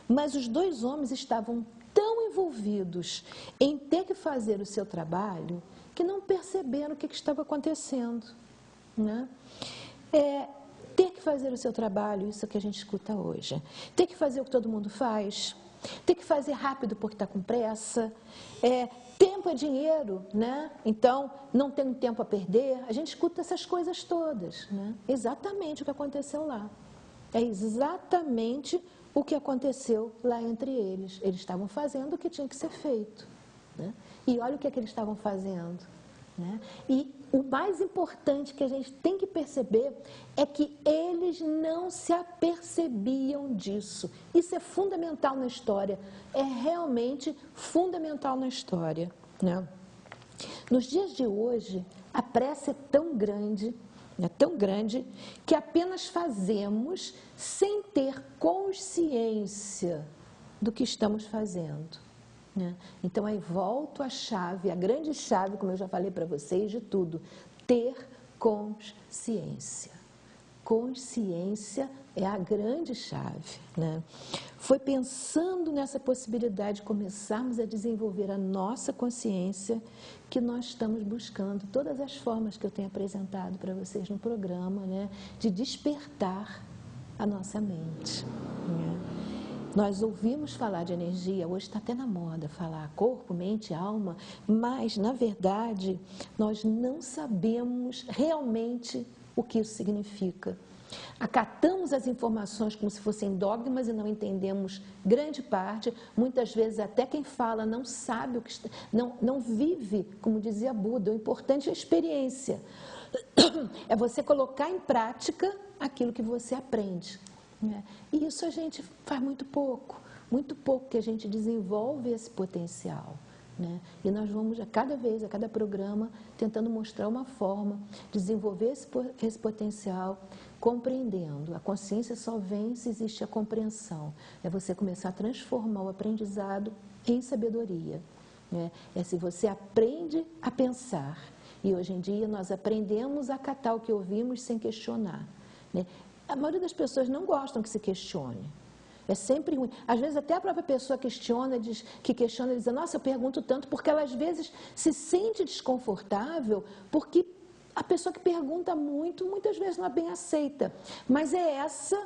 mas os dois homens estavam tão envolvidos em ter que fazer o seu trabalho que não perceberam o que estava acontecendo. Né? Ter que fazer o seu trabalho, isso que a gente escuta hoje. Ter que fazer o que todo mundo faz. Ter que fazer rápido porque está com pressa. Tempo é dinheiro, né? Então, não tem tempo a perder. A gente escuta essas coisas todas. Né? Exatamente o que aconteceu lá. É exatamente o que aconteceu lá entre eles. Eles estavam fazendo o que tinha que ser feito. Né? E olha o que eles estavam fazendo. Né? E o mais importante que a gente tem que perceber é que eles não se apercebiam disso. Isso é fundamental na história, é realmente fundamental na história. Né? Nos dias de hoje, a pressa é tão grande que apenas fazemos sem ter consciência do que estamos fazendo. Né? Então, aí volto à chave, a grande chave, como eu já falei para vocês, de tudo, ter consciência. Consciência é a grande chave. Né? Foi pensando nessa possibilidade de começarmos a desenvolver a nossa consciência que nós estamos buscando todas as formas que eu tenho apresentado para vocês no programa, né? De despertar a nossa mente. Né? Nós ouvimos falar de energia, hoje está até na moda falar corpo, mente, alma, mas, na verdade, nós não sabemos realmente o que isso significa. Acatamos as informações como se fossem dogmas e não entendemos grande parte. Muitas vezes até quem fala não sabe o que está, não vive, como dizia Buda. O importante é a experiência. É você colocar em prática aquilo que você aprende. Né? E isso a gente faz muito pouco que a gente desenvolve esse potencial. Né? E nós vamos, a cada vez, a cada programa, tentando mostrar uma forma de desenvolver esse potencial, compreendendo. A consciência só vem se existe a compreensão. É você começar a transformar o aprendizado em sabedoria. Né? É se você aprende a pensar. E hoje em dia nós aprendemos a acatar o que ouvimos sem questionar. Né? A maioria das pessoas não gostam que se questione. É sempre ruim. Às vezes até a própria pessoa questiona, diz, nossa, eu pergunto tanto, porque ela às vezes se sente desconfortável, porque a pessoa que pergunta muito, muitas vezes não é bem aceita. Mas é essa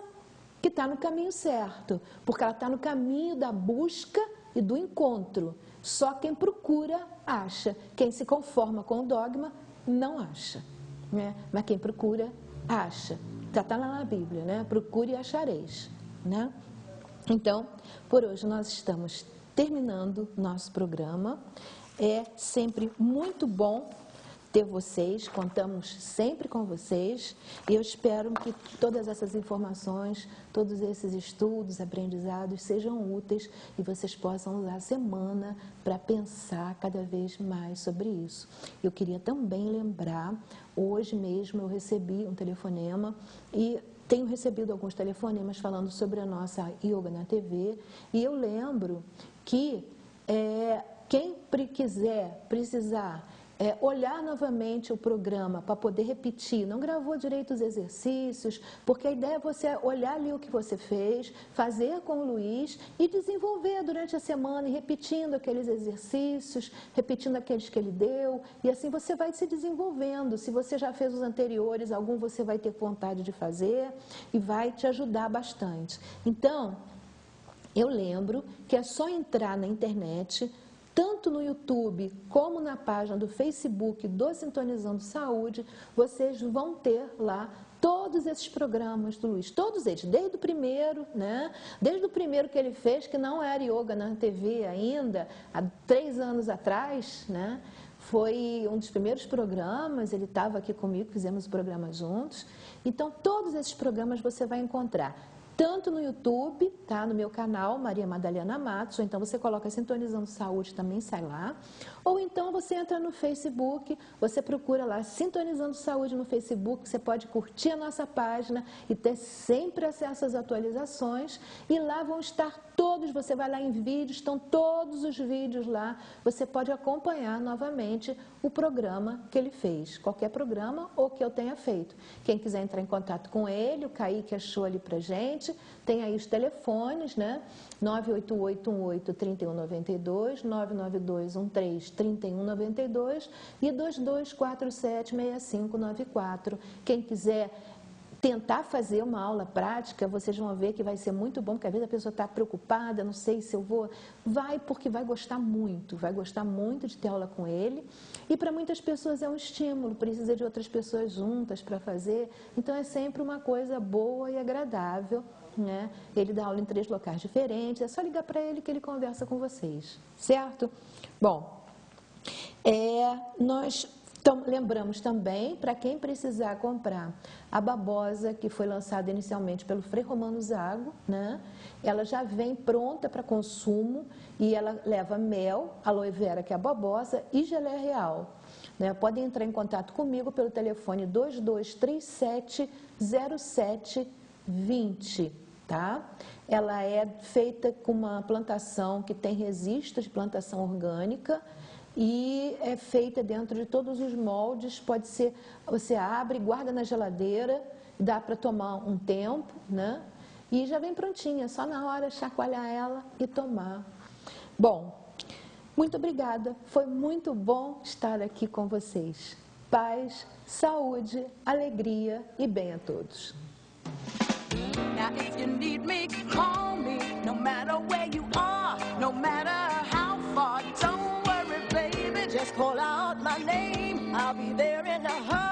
que está no caminho certo, porque ela está no caminho da busca e do encontro. Só quem procura acha. Quem se conforma com o dogma não acha. Né? Mas quem procura acha. Já está lá na Bíblia, né? Procure e achareis. Né? Então, por hoje nós estamos terminando nosso programa. É sempre muito bom ter vocês, contamos sempre com vocês. E eu espero que todas essas informações, todos esses estudos, aprendizados sejam úteis e vocês possam usar a semana para pensar cada vez mais sobre isso. Eu queria também lembrar, hoje mesmo eu recebi um telefonema e tenho recebido alguns telefonemas falando sobre a nossa Yoga na TV, e eu lembro que quem precisar olhar novamente o programa para poder repetir, não gravou direito os exercícios, porque a ideia é você olhar ali o que você fez, fazer com o Luiz e desenvolver durante a semana e repetindo aqueles exercícios, repetindo aqueles que ele deu, e assim você vai se desenvolvendo. Se você já fez os anteriores, algum você vai ter vontade de fazer e vai te ajudar bastante. Então, eu lembro que é só entrar na internet, tanto no YouTube como na página do Facebook do Sintonizando Saúde, vocês vão ter lá todos esses programas do Luiz, todos eles, desde o primeiro, né? Desde o primeiro que ele fez, que não era Yoga na TV ainda, há 3 anos atrás, né? Foi um dos primeiros programas, ele estava aqui comigo, fizemos o programa juntos. Então, todos esses programas você vai encontrar tanto no YouTube, tá? No meu canal, Maria Madalena Matos, ou então você coloca Sintonizando Saúde, também sai lá. Ou então você entra no Facebook, você procura lá Sintonizando Saúde no Facebook, você pode curtir a nossa página e ter sempre acesso às atualizações. E lá vão estar todos, você vai lá em vídeos, estão todos os vídeos lá, você pode acompanhar novamente o programa que ele fez, qualquer programa ou que eu tenha feito. Quem quiser entrar em contato com ele, o Kaique achou ali pra gente, tem aí os telefones, né? 98818-3192, 99213-3192 e 2247-6594. Quem quiser tentar fazer uma aula prática, vocês vão ver que vai ser muito bom, porque às vezes a pessoa está preocupada, não sei se eu vou. Vai, porque vai gostar muito de ter aula com ele. E para muitas pessoas é um estímulo, precisa de outras pessoas juntas para fazer. Então é sempre uma coisa boa e agradável, né? Ele dá aula em 3 locais diferentes, é só ligar para ele que ele conversa com vocês, certo? Bom, nós lembramos também, para quem precisar comprar a babosa, que foi lançada inicialmente pelo Frei Romano Zago, né? Ela já vem pronta para consumo e ela leva mel, aloe vera, que é a babosa, e geleia real. Né? Podem entrar em contato comigo pelo telefone 2237-0720, tá? Ela é feita com uma plantação que tem registro de plantação orgânica, e é feita dentro de todos os moldes, pode ser, você abre, guarda na geladeira, dá para tomar um tempo, né? E já vem prontinha, só na hora chacoalhar ela e tomar. Bom, muito obrigada, foi muito bom estar aqui com vocês. Paz, saúde, alegria e bem a todos. Now if you need me, call me, no matter where you are, no matter how far, don't worry, baby, just call out my name, I'll be there in a hurry.